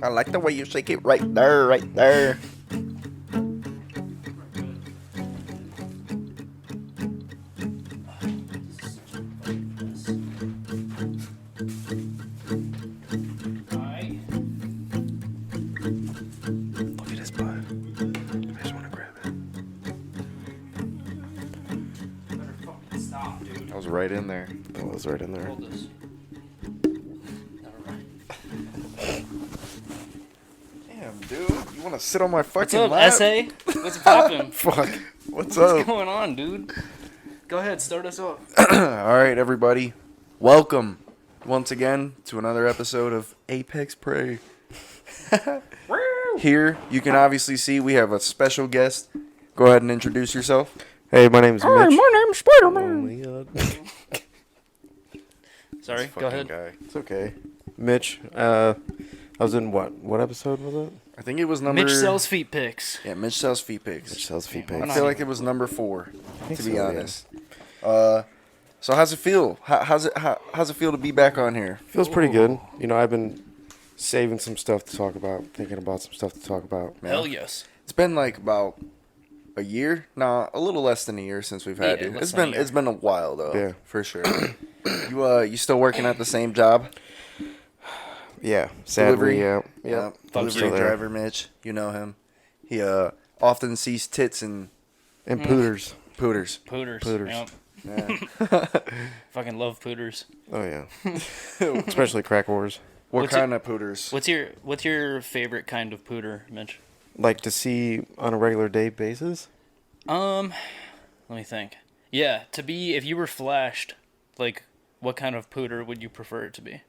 I like the way you shake it right there, right there. Look at his butt. I just want to grab it. Better fucking stop, dude. I was right in there. That was right in there. Hold this. Never mind. Damn, dude. You want to sit on my What's fucking up, lap? essay? What's poppin'? Fuck. What's What's up? going on, dude? Go ahead, start us off. All right, everybody. Welcome once again to another episode of Apex Prey. Here, you can obviously see we have a special guest. Go ahead and introduce yourself. Hey, my name's Mitch. my name's Spider-Man. Oh my God. Sorry, This go fucking ahead. guy. It's okay. Mitch, I was in what episode was it? I think it was number... Mitch sells feet pics. Yeah, Mitch sells feet pics. Mitch sells feet Yeah, I pics. feel like it was number 4, think to be so, yeah. honest. So how's it feel? How's it feel to be back on here? Feels pretty good. You know, I've been saving some stuff to talk about, thinking about some stuff to talk about. Yeah. Hell yes. It's been like about a year, no, a little less than a year since we've had Yeah, you. less It's than a been year. it's been a while though. Yeah. For sure. You still working at the same job? Yeah, sadly, Delivery? yeah. Fuck Delivery you there. driver Mitch, you know him. He often sees tits and And pooters. pooters. Pooters. Pooters. Yep. Yeah. Fucking love pooters. Oh yeah, especially crack wars. What What's kind of pooters? What's your favorite kind of pooter, Mitch? Like to see on a regular day basis. Let me think. Yeah, if you were flashed, like, what kind of pooter would you prefer it to be?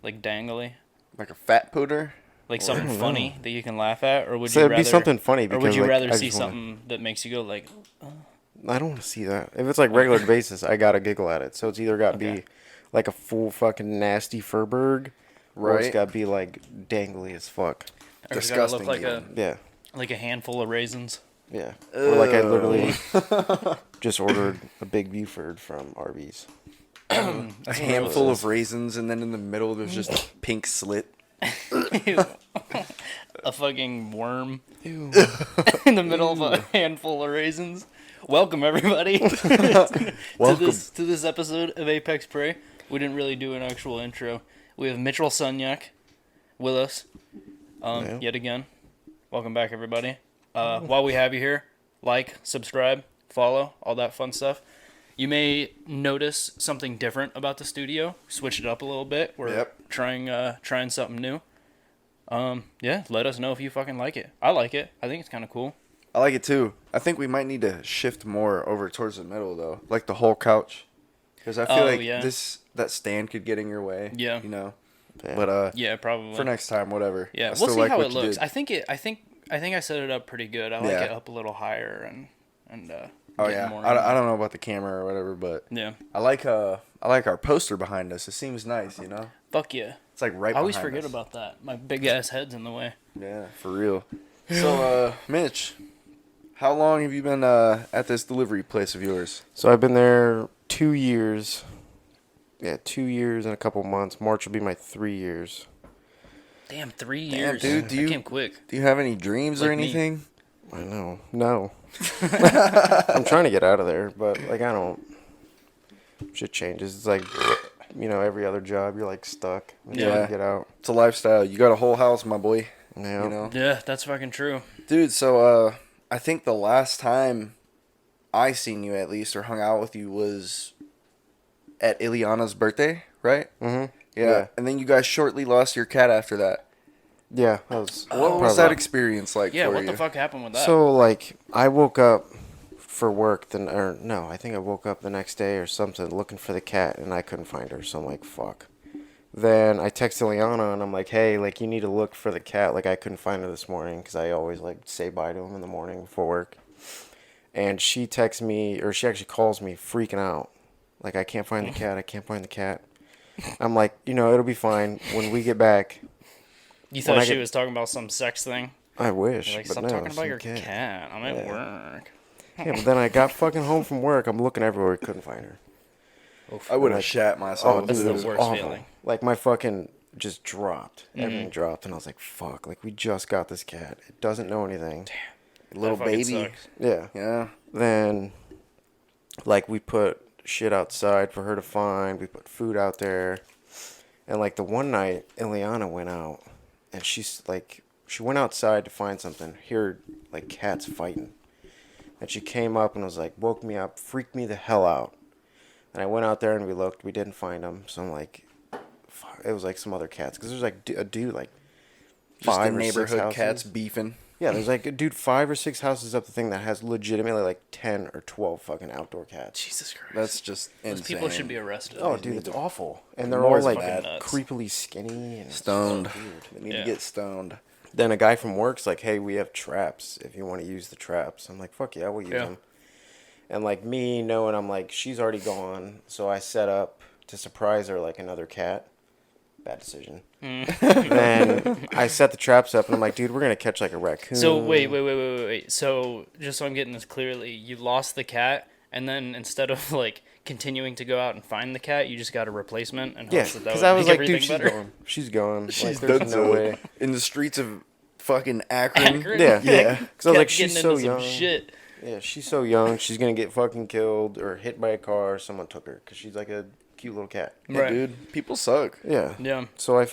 Like dangly? Like a fat pooter? Like I something don't funny that you can laugh at? Or would So you it'd rather be something funny or because would you like, rather I see just wanna- something that makes you go like, I don't want to see that. If it's like regular basis, I gotta giggle at it. So it's either got to Okay. be like a full fucking nasty Furberg, or it's Right. got to be like dangly as fuck. or it's gotta Disgusting. look like Yeah, a handful of raisins? yeah. Or like I Ugh. literally just ordered a big Buford from Arby's. A handful of raisins and then in the middle there's just a pink slit. Ew. A fucking worm Ew. in the middle of a handful of raisins. Welcome everybody Welcome. to this episode of Apex Prey. We didn't really do an actual intro. We have Mitchell Sunyak with us Yeah. yet again. Welcome back everybody. While we have you here, like, subscribe, follow, all that fun stuff. You may notice something different about the studio. Switch it up a little bit. We're Yep. trying something new. Yeah, let us know if you fucking like it. I like it. I think it's kind of cool. I like it too. I think we might need to shift more over towards the middle though, like the whole couch, because I feel Oh, like yeah. that stand could get in your way. Yeah. you know. Yeah. But Yeah, probably. for next time, whatever. Yeah, I we'll still see like how what it you looks. did. I think I set it up pretty good. I like Yeah. it up a little higher and Oh getting yeah, more I don't know about the camera or whatever, but yeah. I like our poster behind us. It seems nice, you know. Fuck yeah. It's like right. I always behind forget us. about that. My big ass head's in the way. Yeah, for real. So, Mitch, how long have you been at this delivery place of yours? So I've been there 2 years. Yeah, 2 years and a couple months. March will be my 3 years. Damn, 3 Damn, years. dude, do That you- came quick. Do you have any dreams or Like me. anything? I know. No. I'm trying to get out of there, but like I don't. Shit changes. It's like, you know, every other job, you're like stuck. Until Yeah. you get out. It's a lifestyle. You got a whole house, my boy. Yeah. You know, Yeah, that's fucking true. dude. So, I think the last time I seen you at least or hung out with you was at Ileana's birthday, right? Mhm. Yeah. And then you guys shortly lost your cat after that. Yeah. That was. What was probably that about- experience like Yeah, for what you? the fuck happened with that? So like I woke up for work then or no, I think I woke up the next day or something looking for the cat and I couldn't find her, so I'm like fuck. Then I texted Liana and I'm like, hey, like you need to look for the cat. Like I couldn't find her this morning because I always like say bye to him in the morning before work. And she texts me or she actually calls me freaking out. Like I can't find the cat. I can't find the cat. I'm like, you know, it'll be fine when we get back. You when thought I she get- was talking about some sex thing? I wish, You're like, but stop no, talking it's about some your cat. I'm at Yeah. work. Yeah, but then I got fucking home from work. I'm looking everywhere. Couldn't find her. I would have Like- shat myself. That's dude, the it was worst awful. feeling. Like my fucking just dropped. Everything dropped, and I was like, fuck, like, we just got this cat. It doesn't know anything. Little That fucking baby. sucks. Yeah. Yeah. Then, like, we put shit outside for her to find. We put food out there. And, like, the one night, Ileana went out, and she's, like, she went outside to find something, hear, like, cats fighting. And she came up and was like, woke me up, freaked me the hell out. And I went out there and we looked, we didn't find them. So I'm like, fuck, it was like some other cats. Because there's like a dude, like, Just the 5 or 6 neighborhood houses. cats beefing. Yeah, there's like a dude 5 or 6 houses up the thing that has legitimately like 10 or 12 fucking outdoor cats. Jesus Christ. That's just Those insane. people should be arrested. Oh, dude, it's awful. And they're More all like fucking nuts. creepily skinny and Stoned. so weird. They need Yeah. to get stoned. Then a guy from work's like, hey, we have traps if you want to use the traps. I'm like, fuck yeah, we'll use Yeah. them. And like me knowing I'm like, she's already gone. So I set up to surprise her like another cat. Bad decision. Then I set the traps up and I'm like, dude, we're going to catch like a raccoon. So wait. So just so I'm getting this clearly, you lost the cat, and then instead of like continuing to go out and find the cat, you just got a replacement and Yeah, hopes that because would I was make like, dude, everything she's better. gone. She's gone. She's like, there's done no so. way. In the streets of fucking Akron. Akron? Yeah. Yeah. Because I was like, Kept she's getting so into some young. shit. Yeah, she's so young. She's going to get fucking killed or hit by a car. Someone took her because she's like a cute little cat. Yeah, Right. dude. People suck. Yeah. Yeah. So I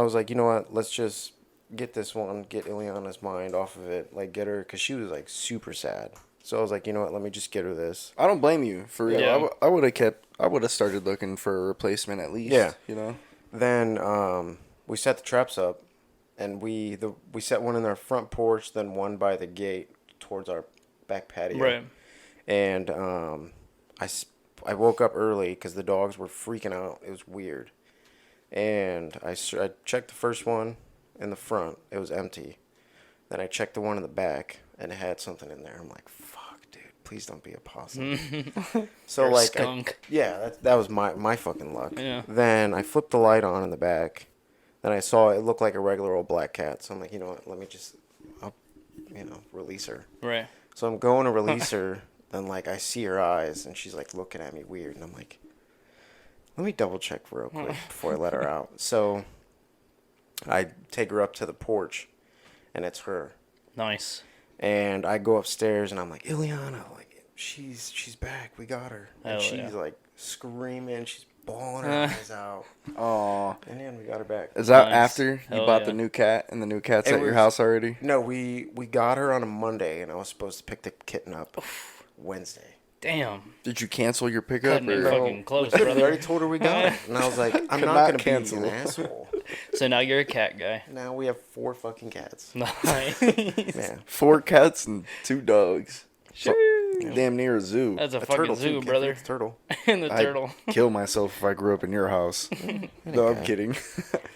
was like, you know what? Let's just get this one, get Ileana's mind off of it. Like, get her, because she was like super sad. So I was like, you know what? Let me just get her this. I don't blame you for real. Yeah. I would have started looking for a replacement at least. Yeah. You know. Then we set the traps up, and we set one in our front porch, then one by the gate towards our back patio. Right. And I woke up early because the dogs were freaking out. It was weird. And I checked the first one in the front. It was empty. Then I checked the one in the back, and it had something in there. I'm like, fuck, dude, please don't be a possum. So Or a like, skunk. that was my fucking luck. Yeah. Then I flipped the light on in the back. Then I saw it looked like a regular old black cat. So I'm like, you know what? Let me just, release her. Right. So I'm going to release her. Then like I see her eyes, and she's like looking at me weird, and I'm like, let me double check real quick before I let her out. So I take her up to the porch, and it's her. Nice. And I go upstairs, and I'm like, Ileana, like she's back. We got her. And Hell she's yeah. like screaming. She's bawling her eyes out. Aw. And then we got her back. Is that Nice. after you Hell bought yeah. the new cat and the new cat's It at your was- house already? No, we got her on a Monday, and I was supposed to pick the kitten up Wednesday. Damn. Did you cancel your pickup? Cutting it Or? fucking close, We already brother. told her we got her. And I was like, I'm Could not not going to cancel. be an asshole. So now you're a cat guy. Now we have 4 fucking cats. Nice. Yeah. 4 cats and 2 dogs. Damn near a zoo. That's a A fucking turtle, too. zoo, Can't brother. forget the turtle. And the I'd turtle. kill myself if I grew up in your house. No, I'm kidding.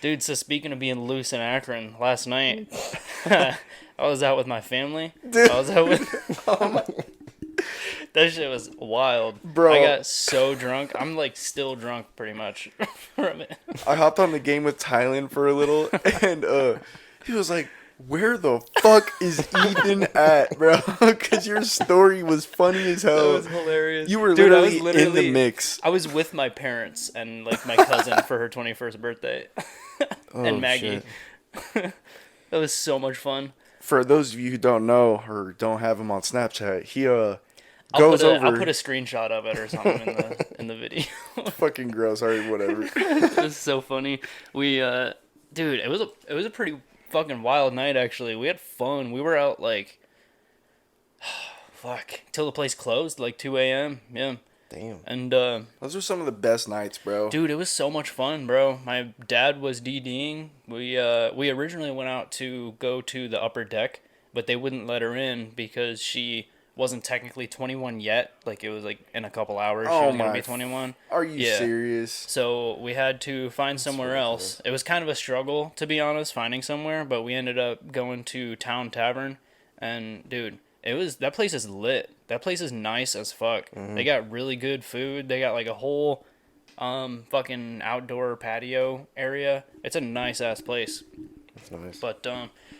Dude, so speaking of being loose in Akron, last night I was out with my family. Dude. I was out with that shit was wild. Bro. I got so drunk. I'm like still drunk pretty much from it. I hopped on the game with Thailand for a little, and he was like, "Where the fuck is Ethan at, bro?" Because your story was funny as hell. That was hilarious. You were Dude, I was literally in the mix. I was with my parents and like my cousin for her 21st birthday. And Maggie. shit. That was so much fun. For those of you who don't know or don't have him on Snapchat, he I'll goes put, over. I'll put a screenshot of it or something in the video. Fucking gross. Alright, whatever. It was so funny. We dude, it was a pretty fucking wild night actually. We had fun. We were out like fuck till the place closed like 2 a.m. Yeah. Damn. And Those are some of the best nights, bro. dude, it was so much fun, bro. My dad was DDing. We originally went out to go to the upper deck, but they wouldn't let her in because she wasn't technically 21 yet. Like it was like in a couple hours she Oh was gonna my be 21. Are you Yeah. serious? So we had to find somewhere else. It was kind of a struggle, to be honest, finding somewhere, but we ended up going to Town Tavern, and dude, that place is lit. That place is nice as fuck. They got really good food. They got like a whole fucking outdoor patio area. It's a nice ass place. That's nice. But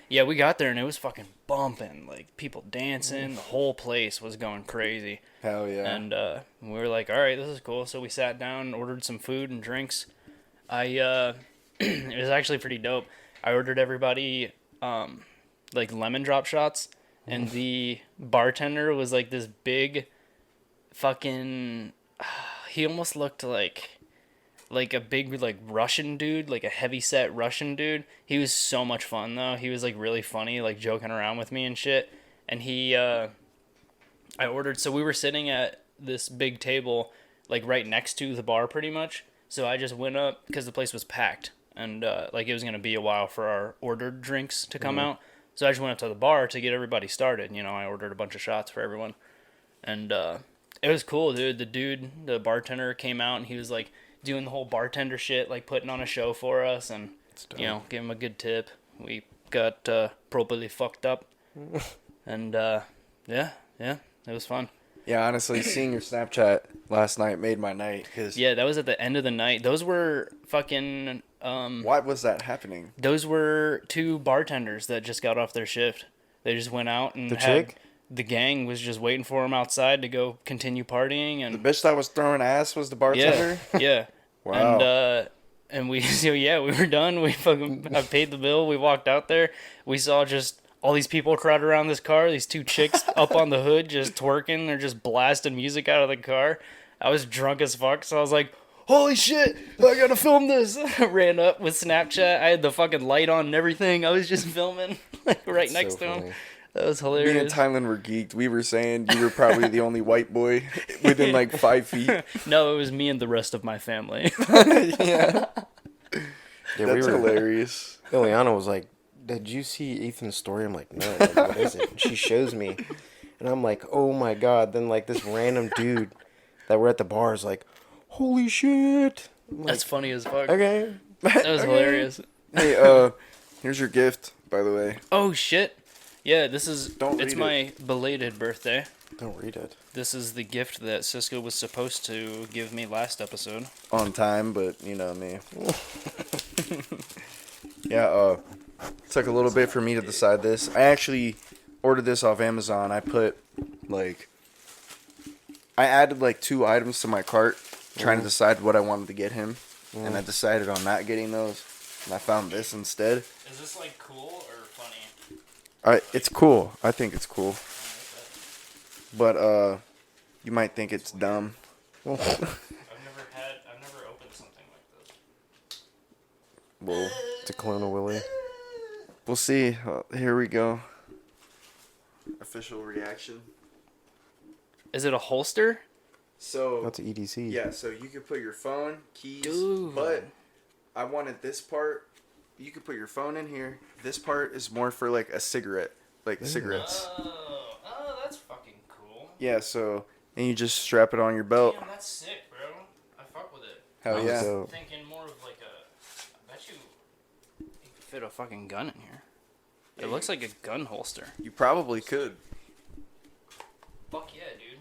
yeah, we got there and it was fucking bumping, like people dancing. The whole place was going crazy. Hell yeah. And we were like, all right, this is cool. So we sat down and ordered some food and drinks. I It was actually pretty dope. I ordered everybody like lemon drop shots, and the bartender was like this big fucking. He almost looked like a big like Russian dude, like a heavy set Russian dude. He was so much fun though. He was like really funny, like joking around with me and shit. And I ordered. So we were sitting at this big table, like right next to the bar, pretty much. So I just went up because the place was packed, and like it was gonna be a while for our ordered drinks to come out. So I just went up to the bar to get everybody started. You know, I ordered a bunch of shots for everyone, and it was cool, dude. The bartender came out and he was like doing the whole bartender shit, like putting on a show for us, and you know, gave him a good tip. We got properly fucked up, and yeah, it was fun. Yeah, honestly, seeing your Snapchat last night made my night. Cause Yeah, that was at the end of the night. Those were fucking. why was that happening? Those were two bartenders that just got off their shift. They just went out and The chick? the gang was just waiting for them outside to go continue partying, The and bitch that was throwing ass was the bartender? yeah. Wow. And we so yeah, we were done. I paid the bill. We walked out there. We saw just all these people crowded around this car. These two chicks up on the hood just twerking. They're just blasting music out of the car. I was drunk as fuck, so I was like, "Holy shit! I gotta film this!" I ran up with Snapchat. I had the fucking light on and everything. I was just filming like right That's next so to him. funny. That was Me and hilarious. Tylen were geeked. We were saying you were probably the only white boy within like 5 feet. No, it was me and the rest of my family. Yeah. Yeah, That's hilarious. Ileana was like, "Did you see Ethan's story?" I'm like, "No, like, what is it?" And she shows me, and I'm like, "Oh my god!" Then like this random dude that were at the bar is like, "Holy shit!" I'm like, That's funny as fuck. okay. That was hilarious. Hey, here's your gift, by the way. Oh shit! Yeah, this is. Don't It's read my belated birthday. Don't read it. This is the gift that Cisco was supposed to give me last episode. On time, but you know me. Yeah, took a little bit for me to decide this. I actually ordered this off Amazon. I added like 2 items to my cart, trying to decide what I wanted to get him, and I decided on not getting those, and I found this instead. Is this like cool or funny? It's cool. I think it's cool, but you might think it's dumb. I've never opened something like this. Well, It's a Colonel Willie. we'll see. Here we go. Official reaction. Is it a holster? So That's EDC. yeah, so you could put your phone, keys, Dude. but I wanted this part. You could put your phone in here. This part is more for like a cigarette, like cigarettes. Oh, that's fucking cool. Yeah, so and you just strap it on your belt. Damn, that's sick, bro. I fuck with it. Hell I was yeah. So- thinking more of like I bet you could fit a fucking gun in here. It looks like a gun holster. You probably could. Fuck yeah, dude.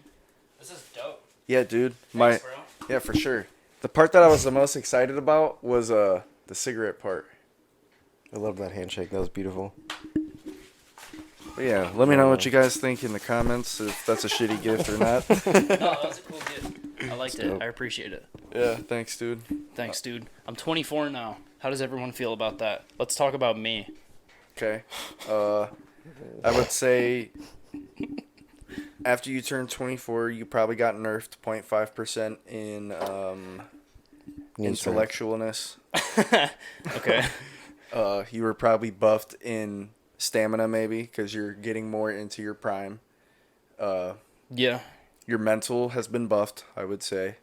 This is dope. Yeah, dude. Thanks, bro. Yeah, for sure. The part that I was the most excited about was the cigarette part. I love that handshake. That was beautiful. But yeah, let me know what you guys think in the comments if that's a shitty gift or not. No, that was a cool gift. I liked it. dope. I appreciate it. Yeah, thanks, dude. Thanks, dude. I'm 24 now. How does everyone feel about that? Let's talk about me. Okay. I would say after you turn 24, you probably got nerfed 0.5% in intellectualness. Okay. You were probably buffed in stamina maybe because you're getting more into your prime. Yeah. Your mental has been buffed, I would say.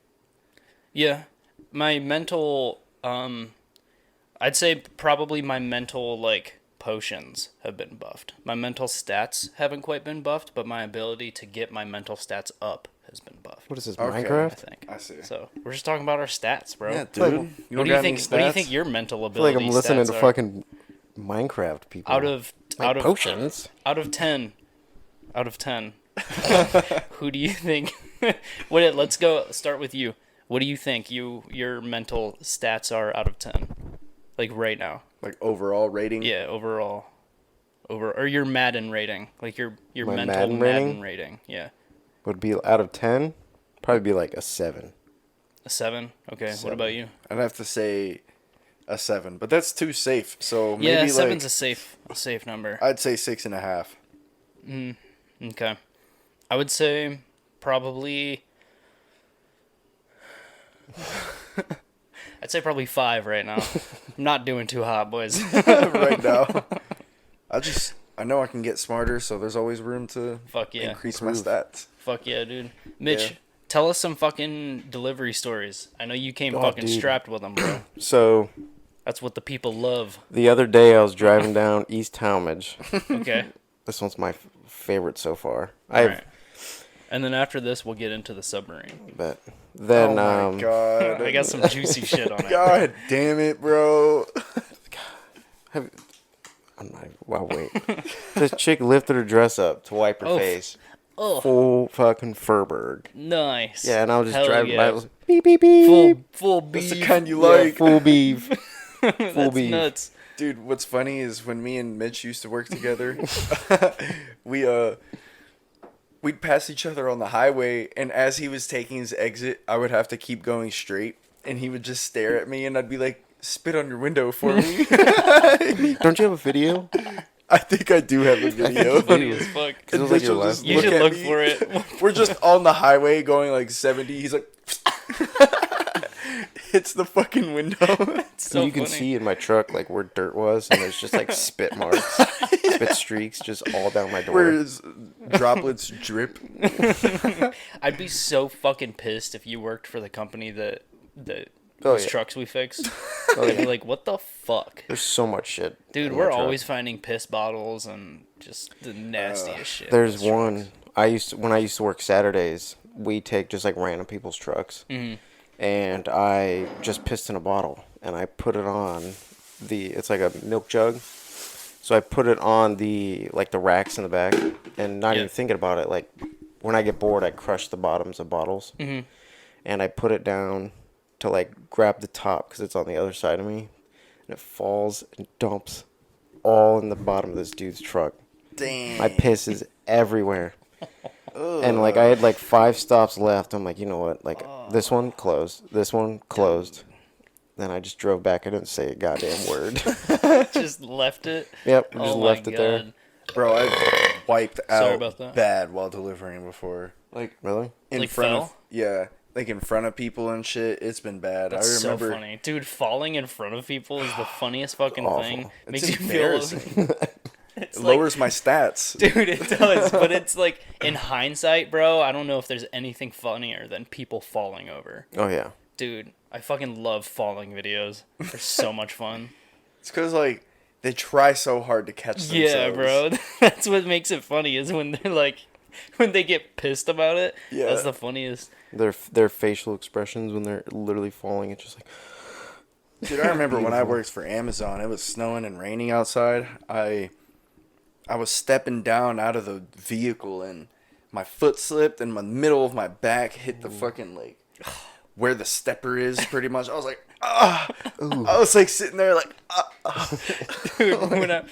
Yeah. My mental, I'd say probably my mental, like, potions have been buffed. My mental stats haven't quite been buffed, but my ability to get my mental stats up has been buffed. What is this, Okay. I Minecraft? think. I see. So we're just talking about our stats, bro. Yeah, like- dude. You What don't do you got think? any What do you stats? think your mental I feel like ability? I'm listening stats to are? fucking Minecraft people. out of potions. Out of 10. Out of 10. Who do you think? Let's go. Start with you. What do you think your mental stats are out of 10? Like right now. Like overall rating? Yeah, overall. Or your Madden rating. Like your My mental Madden Madden rating? rating. Yeah. Would be out of 10, probably be like a 7. A 7? Okay. What 7. about you? I'd have to say a 7, but that's too safe. So maybe Yeah, like seven's a safe number. I'd say 6.5. Okay. I would say probably. I'd say probably 5 right now. I'm not doing too hot, boys. Right now. I know I can get smarter, so there's always room to Fuck yeah. increase my stats. Fuck yeah, dude. Mitch, Yeah. tell us some fucking delivery stories. I know you came Oh, fucking dude. strapped with them, bro. So That's what the people love. the other day I was driving down East Talmadge. Okay. This one's my favorite so far. I've Alright. And then after this, we'll get into the submarine. but then Oh my god. I got some juicy shit on it. God damn it, bro. I'm not. Wow, wait. This chick lifted her dress up to wipe her Oh. face. Oh, Full fucking Furberg. nice. Yeah, and I was just Hell driving yeah. by. I was like, beep beep beep. Full That's beef. the kind you Yeah, like. full beef. That's beef. nuts. Dude, what's funny is when me and Mitch used to work together, we'd pass each other on the highway, and as he was taking his exit, I would have to keep going straight, and he would just stare at me, and I'd be like, "Spit on your window for me." Don't you have a video? I think I do have a video. Funny as fuck. It was And like Mitch your will last just You one. should at look me. for it. We're just on the highway going like 70. He's like, hits the fucking window. So you can funny. see in my truck like where dirt was, and there's just like spit marks, spit streaks, just all down my door. Where his droplets drip. I'd be so fucking pissed if you worked for the company that Oh, those yeah. trucks we fixed. Oh, I'd be yeah. like, what the fuck? There's so much shit. Dude, in my we're truck. always finding piss bottles and just the nastiest shit. in There's those trucks. one. When I used to work Saturdays, we take just like random people's trucks, and I just pissed in a bottle and I put it on it's like a milk jug, so I put it on the racks in the back, and not Yeah. even thinking about it. Like when I get bored, I crush the bottoms of bottles, and I put it down to like grab the top because it's on the other side of me, and it falls and dumps all in the bottom of this dude's truck. Damn. My piss is everywhere. And like I had like 5 stops left. I'm like, you know what? Like this one closed. This one closed. Then I just drove back. I didn't say a goddamn word. Just left it. Yep, Oh just my left it there. God. Bro, I've wiped Sorry out about that. bad while delivering before. Like Really? in Like front fell? of like in front of people and shit. It's been bad. That's I remember so funny. Dude, falling in front of people is the funniest fucking Awful. thing. It's Makes you feel embarrassing. it's It like, lowers my stats. dude, it does, but it's like in hindsight, bro, I don't know if there's anything funnier than people falling over. Oh yeah. Dude, I fucking love falling videos. They're so much fun. It's because like they try so hard to catch themselves. Yeah, bro. That's what makes it funny is when they're like when they get pissed about it. Yeah. That's the funniest. Their facial expressions when they're literally falling. It's just like Dude, I remember when I worked for Amazon. It was snowing and raining outside. I was stepping down out of the vehicle and my foot slipped and my middle of my back hit the fucking like where the stepper is pretty much. I was like, ah. I was like sitting there like, Dude, when I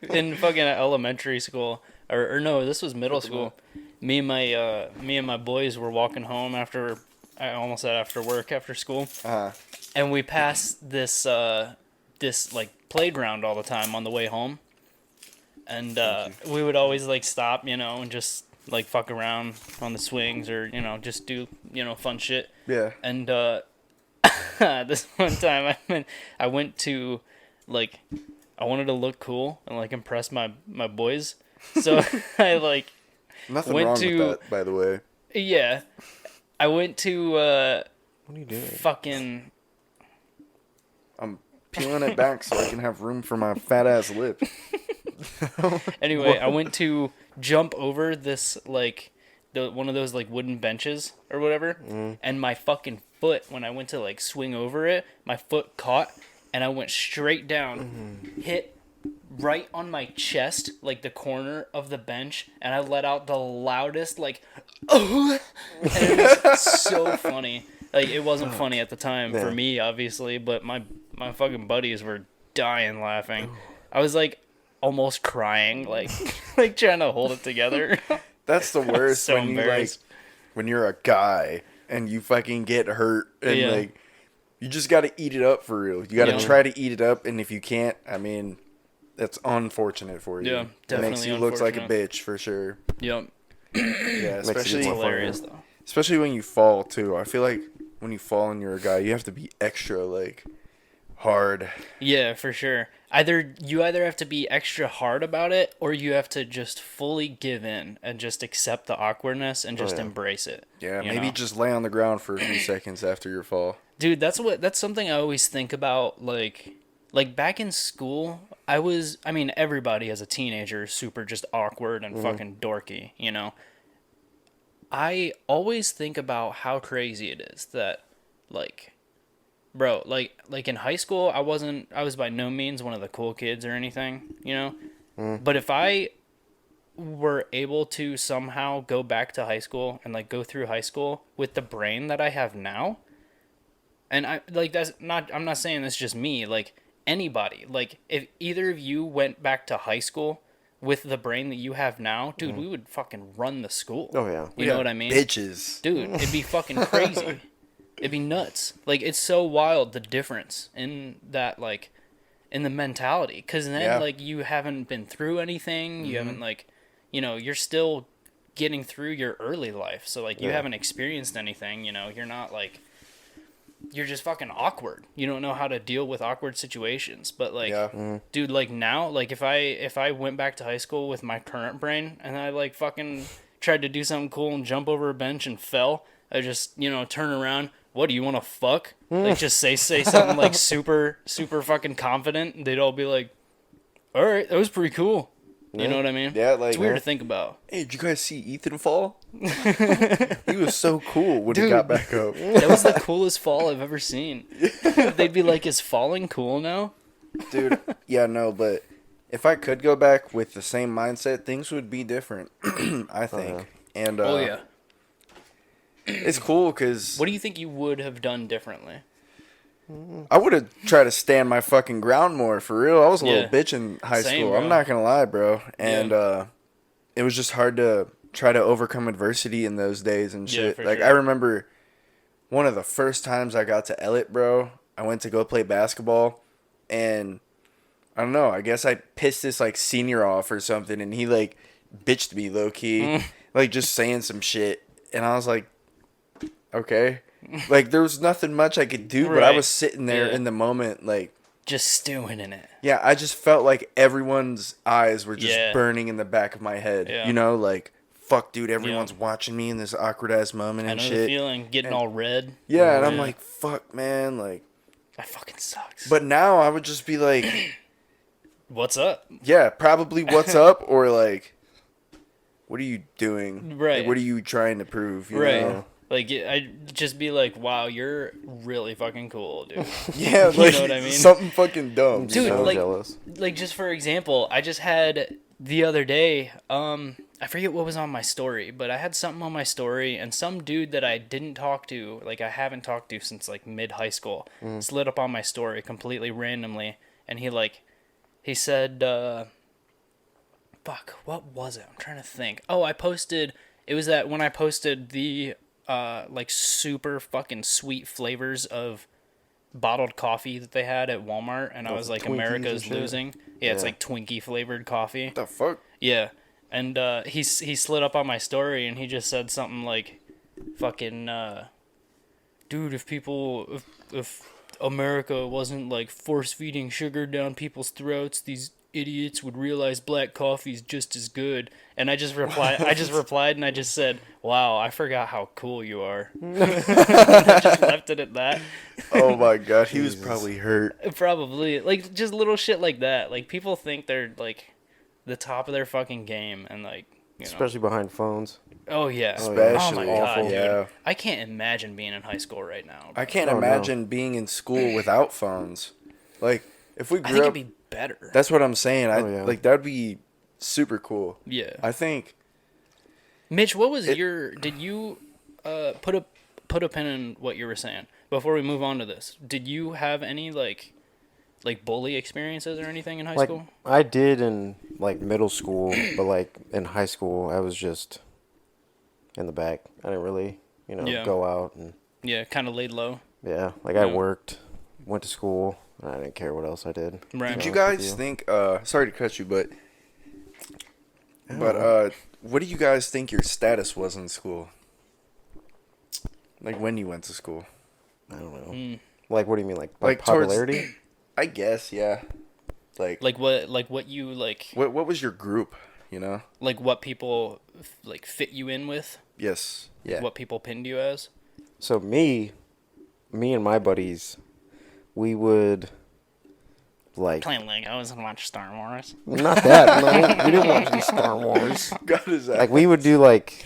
in fucking elementary school or no, this was middle school. Me and my boys were walking home after work after school. And we passed this like playground all the time on the way home. And we would always like stop, and just like fuck around on the swings or, just do, fun shit. yeah. And this one time I went to like I wanted to look cool and like impress my boys. So I like Nothing went wrong to- with that, by the way. yeah. I went to what are you doing? fucking I'm peeling it back so I can have room for my fat ass lip. anyway, I went to jump over this like one of those like wooden benches or whatever, and my fucking foot when I went to like swing over it, my foot caught and I went straight down, hit right on my chest, like the corner of the bench, and I let out the loudest like oh, and it was so funny. Like it wasn't funny at the time for Yeah. me, obviously, but my fucking buddies were dying laughing. I was like almost crying, like like trying to hold it together. That's the worst so embarrassed. when you're a guy and you fucking get hurt and Yeah. like You just got to eat it up for real. You got to Yeah. try to eat it up, and if you can't, I mean, that's unfortunate for you. Yeah, It definitely makes you look like a unfortunate. bitch for sure. Yep. Yeah, Makes it especially more fun. Hilarious though. especially when you fall too. I feel like when you fall and you're a guy, you have to be extra like hard. Yeah, for sure. You either have to be extra hard about it, or you have to just fully give in and just accept the awkwardness and just yeah. embrace it. Yeah, you maybe know? just lay on the ground for a few seconds after your fall. Dude, that's something I always think about. Like back in school, I mean, everybody as a teenager is super just awkward and fucking dorky, you know. I always think about how crazy it is that, like, bro, like in high school, I was by no means one of the cool kids or anything, you know. But if I were able to somehow go back to high school and like go through high school with the brain that I have now, and I'm not saying that's just me, like anybody, like if either of you went back to high school with the brain that you have now, dude, we would fucking run the school. Oh, yeah. You know what I mean? Bitches. Dude, it'd be fucking crazy. It'd be nuts. Like, it's so wild, the difference in that, like, in the mentality. Because then, Yeah. like, you haven't been through anything. You haven't, like, you know, you're still getting through your early life. So, like, you haven't experienced anything, you know. You're not, like, you're just fucking awkward. You don't know how to deal with awkward situations. But, like, Yeah. dude, like, now, like, if I went back to high school with my current brain and I, like, fucking tried to do something cool and jump over a bench and fell, I just, you know, turn around. What do you want to fuck? Like, just say something like super fucking confident. They'd all be like, "All right, that was pretty cool." You know what I mean? Yeah, like it's weird to think about. Hey, did you guys see Ethan fall? He was so cool when he got back up. That was the coolest fall I've ever seen. They'd be like, "Is falling cool now?" Dude, yeah, no, but if I could go back with the same mindset, things would be different, I think. And Oh yeah. it's cool because What do you think you would have done differently? I would have tried to stand my fucking ground more, for real. I was a little Yeah. bitch in high Same, school. bro. I'm not going to lie, bro. And it was just hard to try to overcome adversity in those days and Yeah, shit. for Like, sure. I remember one of the first times I got to Elliott, bro, I went to go play basketball, and I don't know, I guess I pissed this, like, senior off or something, and he, like, bitched me low-key, like, just saying some shit. And I was like, okay. Like, there was nothing much I could do, but I Right. was sitting there Yeah. in the moment, like, Just stewing in it. yeah, I just felt like everyone's eyes were just Yeah. burning in the back of my head. Yeah. You know, like, fuck, dude, everyone's watching me in this awkward-ass moment I and know the shit. feeling, getting all red. Yeah, and I'm like, fuck, man, like... that fucking sucks. But now I would just be like, What's up? yeah, probably what's up, or like, what are you doing? Right. Like, what are you trying to prove? You Right. know? Like, I'd just be like, wow, you're really fucking cool, dude. Yeah, You like, know what I mean? something fucking dumb. Dude, you know? So like- jealous. Like, just for example, I just had the other day, I forget what was on my story, but I had something on my story, and some dude that I didn't talk to, like, I haven't talked to since, like, mid-high school, slid up on my story completely randomly, and he said, fuck, what was it? I'm trying to think. Oh, it was that when I posted the, like, super fucking sweet flavors of bottled coffee that they had at Walmart, and I was like, Twinkies America's and shit? losing. Yeah, it's Yeah. like Twinkie flavored coffee. What the fuck? Yeah, and he slid up on my story, and he just said something like, "Fucking, dude, if America wasn't like force feeding sugar down people's throats, these idiots would realize black coffee's just as good." And I just replied and I just said, "Wow, I forgot how cool you are." I just left it at that. Oh my god, he was probably hurt. Probably, like, just little shit like that. Like, people think they're like the top of their fucking game, and like, you know. Especially behind phones. Oh yeah. Especially, oh my god, awful. dude. Yeah. I can't imagine being in high school right now. I can't Oh, no. imagine being in school without phones. Like, if we I grew think up, it'd be better. that's what I'm saying. Oh, yeah. Like, that'd be super cool. Yeah. I think. Mitch, what was your? Did you put a pin in what you were saying before we move on to this? Did you have any like bully experiences or anything in high Like, school? I did in, like, middle school, but, like, in high school, I was just in the back. I didn't really, Yeah. go out and... Yeah, kind of laid low. Yeah, like I Yeah. worked, went to school, and I didn't care what else I did. to Right. be Did you honest with guys think? Sorry to cut you, but Oh. what do you guys think your status was in school? Like when you went to school? I don't know. Mm. Like, what do you mean, like by Like towards- popularity? I guess, yeah. Like Like what you like what was your group? You know? like what people like fit you in with? Yes. Yeah. What people pinned you as? So me and my buddies, we would like Playing Legos and watch Star Wars. not that. No, we didn't watch any Star Wars. God is that? Like we would do like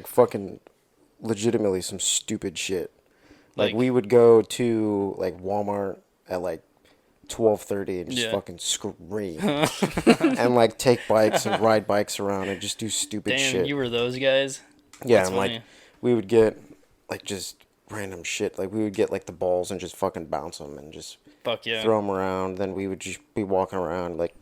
fucking legitimately some stupid shit. Like we would go to like Walmart at like 12:30 and just Yeah. fucking scream and like take bikes and ride bikes around and just do stupid Damn, shit. you were those guys. Yeah, That's and like funny. we would get like just random shit. Like we would get like the balls and just fucking bounce them and just Fuck yeah. throw them around. Then we would just be walking around like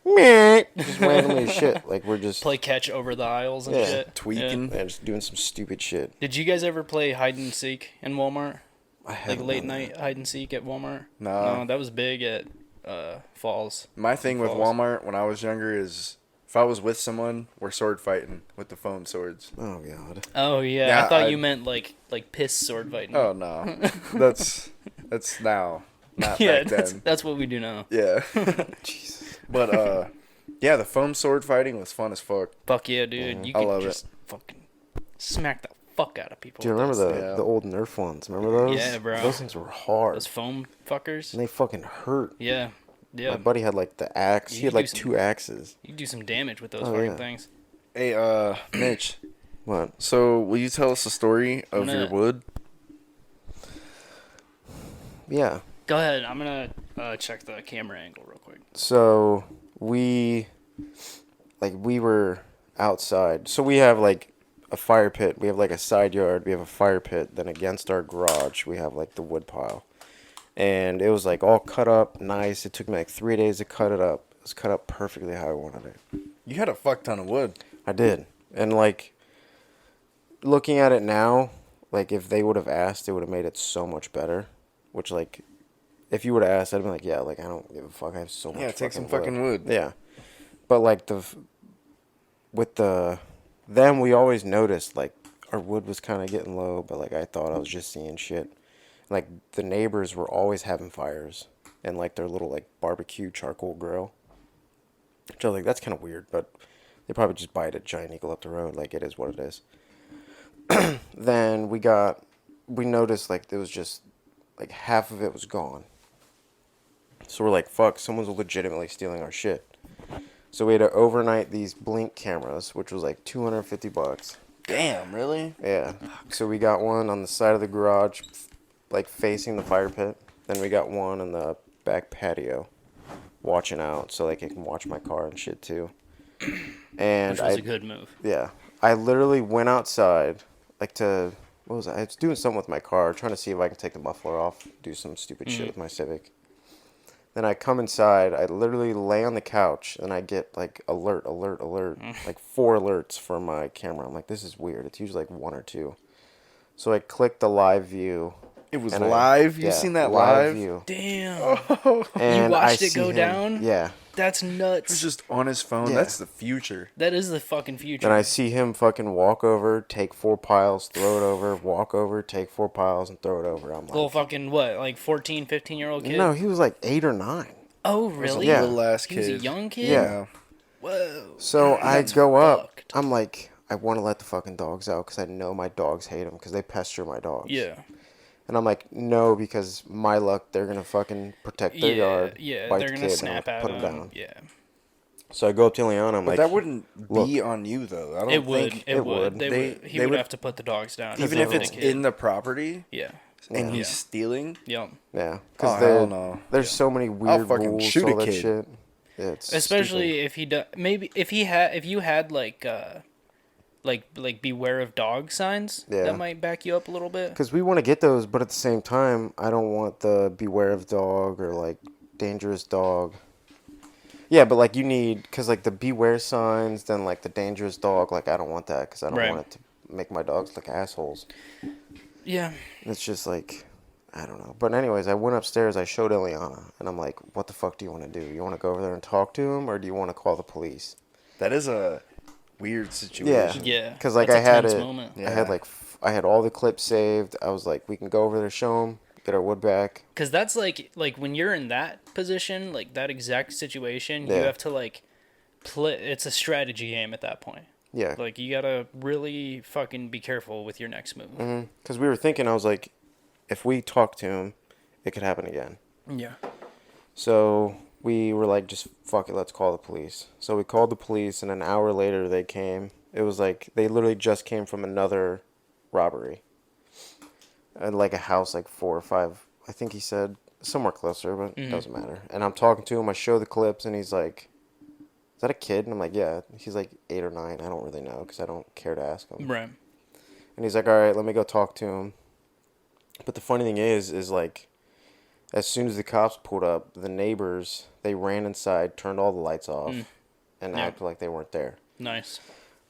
meh, just randomly shit. Like we're just Play catch over the aisles and Yeah. shit. Tweaking. yeah, just doing some stupid shit. Did you guys ever play hide and seek in Walmart? I Like haven't late done night hide and seek at Walmart? Nah. No, that was big at Falls. My thing with Falls. Walmart when I was younger is if I was with someone, we're sword fighting with the foam swords. that. Oh god. Oh yeah, Yeah, I thought I- you meant like piss sword fighting. Oh no, that's now, not yeah, back that's then. that's what we do now. Yeah, Jesus. but yeah, the foam sword fighting was fun as fuck. Fuck yeah, dude. You I could love just fucking smack the fuck out of people. Do you with remember those. the Yeah. the old Nerf ones? Remember those? Yeah, bro. Those things were hard. Those foam fuckers? And they fucking hurt. Yeah. Yeah. My buddy had like the axe. You He had could do like some- 2 axes. You can do some damage with those Oh, fucking yeah. things. Hey, Mitch. What? So, will you tell us the story of I'm your gonna- wood? Yeah. Go ahead. I'm gonna check the camera angle real quick. So we were outside. So we have like a fire pit. We have like a side yard. We have a fire pit. Then against our garage, we have like the wood pile. And it was like all cut up, nice. It took me like 3 days to cut it up. It was cut up perfectly how I wanted it. You had a fuck ton of wood. I did. And like looking at it now, like if they would have asked, it would have made it so much better. Which like if you would have asked, I'd be like, yeah, like I don't give a fuck. I have so much. Yeah, take some wood. fucking wood. Yeah, but like then we always noticed like our wood was kind of getting low, but like I thought I was just seeing shit. Like the neighbors were always having fires and like their little like barbecue charcoal grill. Which I was like, that's kind of weird, but they probably just buy it at Giant Eagle up the road. Like it is what it is. Then we noticed like there was just like half of it was gone. So we're like, fuck, someone's legitimately stealing our shit. So we had to overnight these Blink cameras, which was like $250. Damn, really? Yeah. So we got one on the side of the garage, like facing the fire pit. Then we got one in the back patio, watching out so like it can watch my car and shit too. And Which was a good move. yeah, I literally went outside, like to, what was I was doing something with my car, trying to see if I can take the muffler off, do some stupid shit with my Civic. Then I come inside, I literally lay on the couch, and I get like alert, like 4 alerts for my camera. I'm like, this is weird. It's usually like 1 or 2. So I clicked the live view. It was and live? You seen that live? view. Damn. And watched I it see go him- down? Yeah. That's He was nuts. just on his phone. Yeah. That's the future. That is the fucking future. Then I see him fucking walk over, take 4 piles, throw it over, walk over, take 4 piles, and throw it over. I'm like, Little fucking what, like 14, 15-year-old kid? no, he was like 8 or 9. Oh, really? Yeah. Little ass He kid. was a young kid? Yeah. Whoa. So I That's go up. fucked. I'm like, I want to let the fucking dogs out because I know my dogs hate them because they pester my dogs. Yeah. And I'm like, no, because my luck, they're gonna fucking protect their yard. Yeah, bite they're the gonna kid, and snap I'll at put him. down. Yeah. So I go up to Liana. I'm But like, that wouldn't look. be on you, though. I don't It would. think. It would. would. He They would would- have to put the dogs down. Even He's if a it's kid. in the property Yeah. and Yeah. he's stealing. Yep. yeah, Oh, because hell no. there's so many weird fucking rules shoot to a all that kid. shit. Yeah, it's Especially stupid. if he does. Maybe if you had like beware of dog signs. Yeah. That might back you up a little bit. Because we want to get those, but at the same time, I don't want the beware of dog or like dangerous dog. Yeah, but like you need, because like the beware signs, then like the dangerous dog, like I don't want that because I don't Right. want it to make my dogs look assholes. Yeah. It's just like, I don't know. But anyways, I went upstairs. I showed Ileana, and I'm like, "What the fuck do you want to do? You want to go over there and talk to him, or do you want to call the police?" That is a weird Yeah, situation. Yeah. because like That's I a had tense it. moment. I had Yeah. like I had all the clips saved. I was like, "We can go over there, show him, get our wood back." Because that's like when you're in that position, like that exact situation, you Yeah. have to like play. It's a strategy game at that point. Yeah, Like you gotta really fucking be careful with your next move. because we were thinking, I was like, if we talk to him, it could happen again. Yeah. So we were like, just fuck it, let's call the police. So we called the police, and an hour later they came. It was like they literally just came from another robbery, and like a house like 4 or 5. I think he said somewhere closer, but it doesn't matter. And I'm talking to him. I show the clips, and he's like, "Is that a kid?" And I'm like, "Yeah." He's like 8 or 9. I don't really know because I don't care to ask him. Right. And he's like, "All right, let me go talk to him." But the funny thing is like, as soon as the cops pulled up, the neighbors, they ran inside, turned all the lights off, and Yeah. acted like they weren't there. Nice.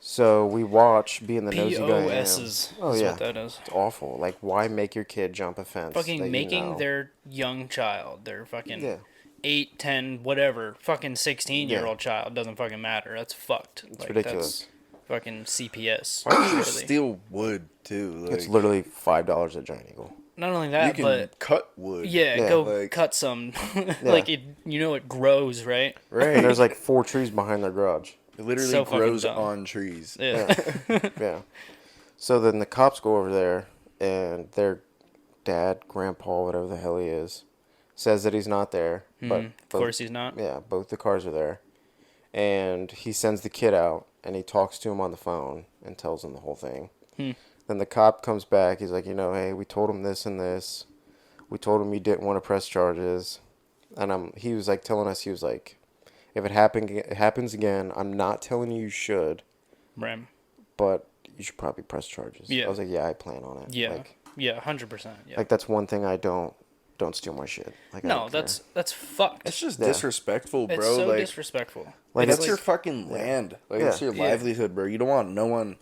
So we watch, being the nosy guy I am. POSs. Oh is yeah, what that is. it's awful. Like, why make your kid jump a fence? that Fucking you making know? their young child, their fucking Yeah. 8, 10, whatever, fucking 16-year-old Yeah. child doesn't fucking matter. That's fucked. It's ridiculous. That's fucking CPS. Why don't you worthy. steal wood too? Like, It's literally $5 at Giant Eagle. Not only you that, can but cut wood. yeah, Yeah. go Like- cut some. Like it, it grows, right? Right. And there's like 4 trees behind their garage. It literally so fucking grows dumb. on trees. Yeah. Yeah. So then the cops go over there, and their dad, grandpa, whatever the hell he is, says that he's not there. But Of course he's not. yeah, both the cars are there. And he sends the kid out, and he talks to him on the phone and tells him the whole thing. Then the cop comes back. He's like, hey, we told him this and this. We told him you didn't want to press charges. And he was like telling us, he was like, if it happens again, I'm not telling you should, Right. but you should probably press charges. Yeah. I was like, yeah, I plan on it. Yeah. Like, Yeah. 100%. Yeah. like that's one thing I don't steal my shit. Like, I no, don't care. that's fucked. It's just Yeah. disrespectful, bro. It's so like, disrespectful. Like, that's it's your like- fucking land. Like, it's Yeah. your Yeah. livelihood, bro. You don't want no one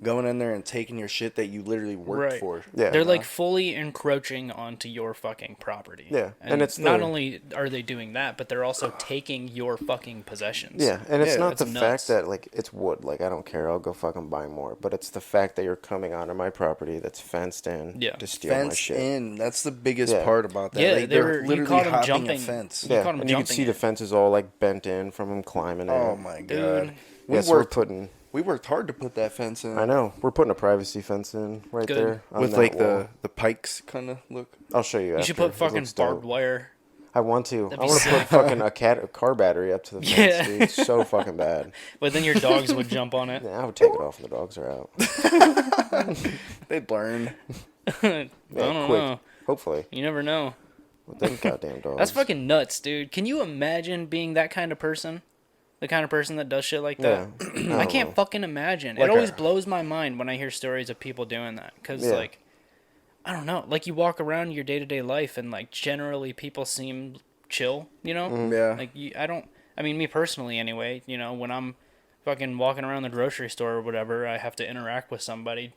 going in there and taking your shit that you literally worked Right. for. Yeah. They're like fully encroaching onto your fucking property. Yeah, And, and it's not the- only are they doing that, but they're also taking your fucking possessions. Yeah, and it's Yeah, not the that's fact nuts. that like it's wood. Like I don't care. I'll go fucking buy more. But it's the fact that you're coming onto my property that's fenced in Yeah. to steal my Fenced shit. in. That's the biggest Yeah. part about that. Yeah, like, they were. You literally caught them hopping jumping. a fence. You Yeah, caught 'em and you can jumping see the it. fences all like bent in from him climbing it. Oh my Dude. god. We Yeah, so we're worked. putting. We worked hard to put that fence in. I know we're putting a privacy fence in right Good. there on With that like wall. the pikes kind of look. I'll show you. You should after. put It fucking looks dope. barbed wire. I want to. I That'd be want to sick. put fucking a car battery up to the fence, Yeah. dude. It's so fucking bad. But then your dogs would jump on it. Yeah, I would take it off when the dogs are out. They'd learn. I don't know. Hopefully, You never know. with them goddamn dogs. That's fucking nuts, dude. Can you imagine being that kind of person? The kind of person that does shit like that? Yeah. I can't fucking imagine. Like it always a- blows my mind when I hear stories of people doing that. Because, Yeah. like, I don't know. Like, you walk around your day-to-day life and, like, generally people seem chill, you know? Yeah. Like, I mean, me personally anyway, you know, when I'm fucking walking around the grocery store or whatever, I have to interact with somebody.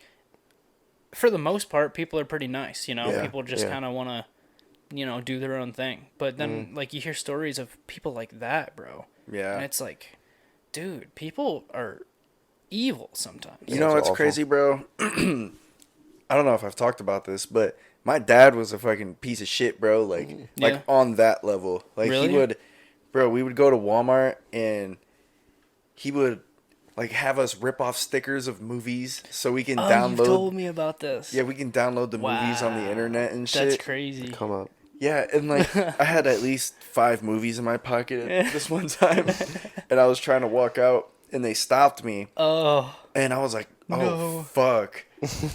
For the most part, people are pretty nice, you know? Yeah, People just yeah. kind of want to, you know, do their own thing. But then, like, you hear stories of people like that, bro. Yeah. And it's like, dude, people are evil sometimes. You know it's what's awful. crazy, bro? I don't know if I've talked about this, but my dad was a fucking piece of shit, bro. Like, Yeah. like on that level. Like Really? he would, bro. We would go to Walmart and he would like have us rip off stickers of movies so we can Oh, download. you've told me about this. Yeah, we can download the movies on the Wow. internet and shit. That's crazy. Come up. Yeah, and like I had at least 5 movies in my pocket at this one time, and I was trying to walk out, and they stopped me, Oh, and I was like, "Oh No. fuck!"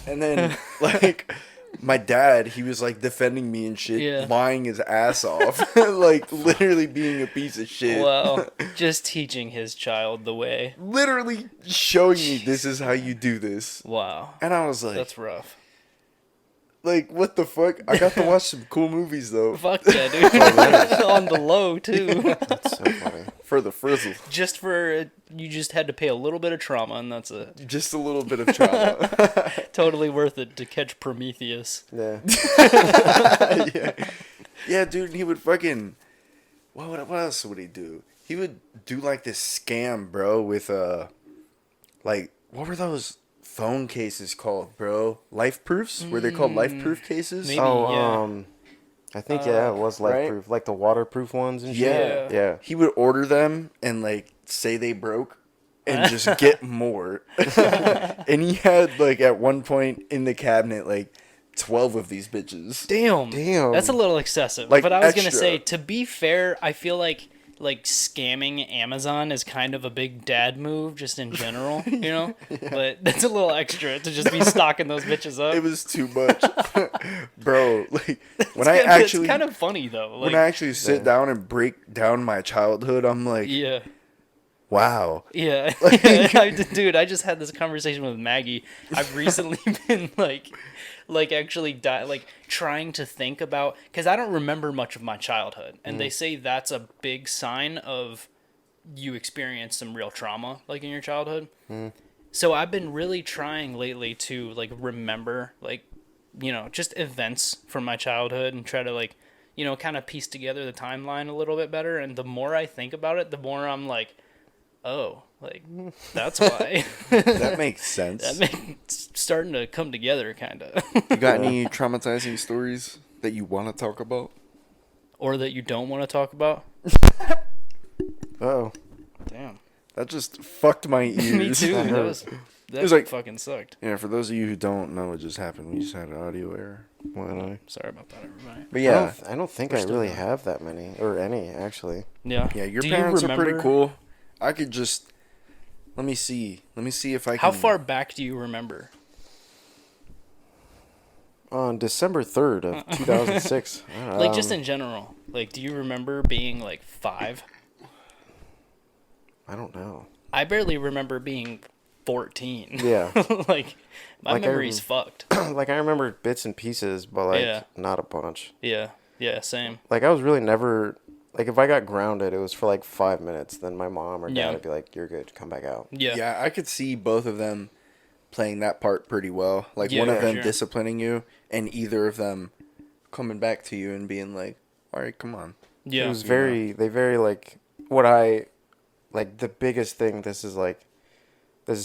And then like my dad, he was like defending me and shit, Yeah. lying his ass off, like literally being a piece of shit. well, just teaching his child the way. Literally showing me this is how you do this, Wow, and I was like, that's rough. Like, what the fuck? I got to watch some cool movies, though. Fuck yeah, dude. On the low, too. That's so funny. For the frizzle. Just for, you just had to pay a little bit of trauma, and that's it. Just a little bit of trauma. Totally worth it to catch Prometheus. Yeah. Yeah, dude, he would fucking... What else would he do? He would do, like, this scam, bro, with, like, what were those phone cases called, bro? Life proofs? Were they called life proof cases? Maybe. Oh, yeah. I think it was life right? proof, like the waterproof ones and shit. Yeah. Yeah. He would order them and, like, say they broke and just get more. And he had, like, at one point in the cabinet, like, 12 of these bitches. Damn. That's a little excessive. Like, but I was going to extra. say, to be fair, I feel like scamming Amazon is kind of a big dad move just in general, you know? But that's a little extra to just be stocking those bitches up. It was too much. Bro, like, when It's kind of funny, though. Like, when I actually sit down and break down my childhood, I'm like, yeah. wow. Yeah. Dude, I just had this conversation with Maggie. I've recently been, actually trying to think about, because I don't remember much of my childhood, and they say that's a big sign of you experienced some real trauma, like, in your childhood. So I've been really trying lately to, like, remember, like, you know, just events from my childhood and try to, like, you know, kind of piece together the timeline a little bit better. And the more I think about it, the more I'm like, oh, like, that's why. That makes sense. It's starting to come together, kind of. You got any traumatizing stories that you want to talk about? Or that you don't want to talk about? Oh. Damn. That just fucked my ears. Me too. That was like- fucking sucked. Yeah, for those of you who don't know what just happened, we just had an audio error. Sorry about that, everybody. But yeah, I don't think I really have that many, or any, actually. Yeah. yeah, your Do parents you are pretty remember- cool. I could just... Let me see if I can... How far back do you remember? On December 3rd of 2006. Like, just in general. Like, do you remember being, like, 5? I don't know. I barely remember being 14. Yeah. Like, my Like, memory's fucked. Like, I remember bits and pieces, but, like, Yeah. not a bunch. Yeah. Yeah, same. Like, I was really never... Like, if I got grounded, it was for, like, 5 minutes. Then my mom or dad Yeah. would be like, you're good, come back out. Yeah. Yeah, I could see both of them playing that part pretty well. Like, Yeah, one of for them sure. disciplining you, and either of them coming back to you and being like, all right, come on. Yeah. It was very, like, what I, like, the biggest thing, this is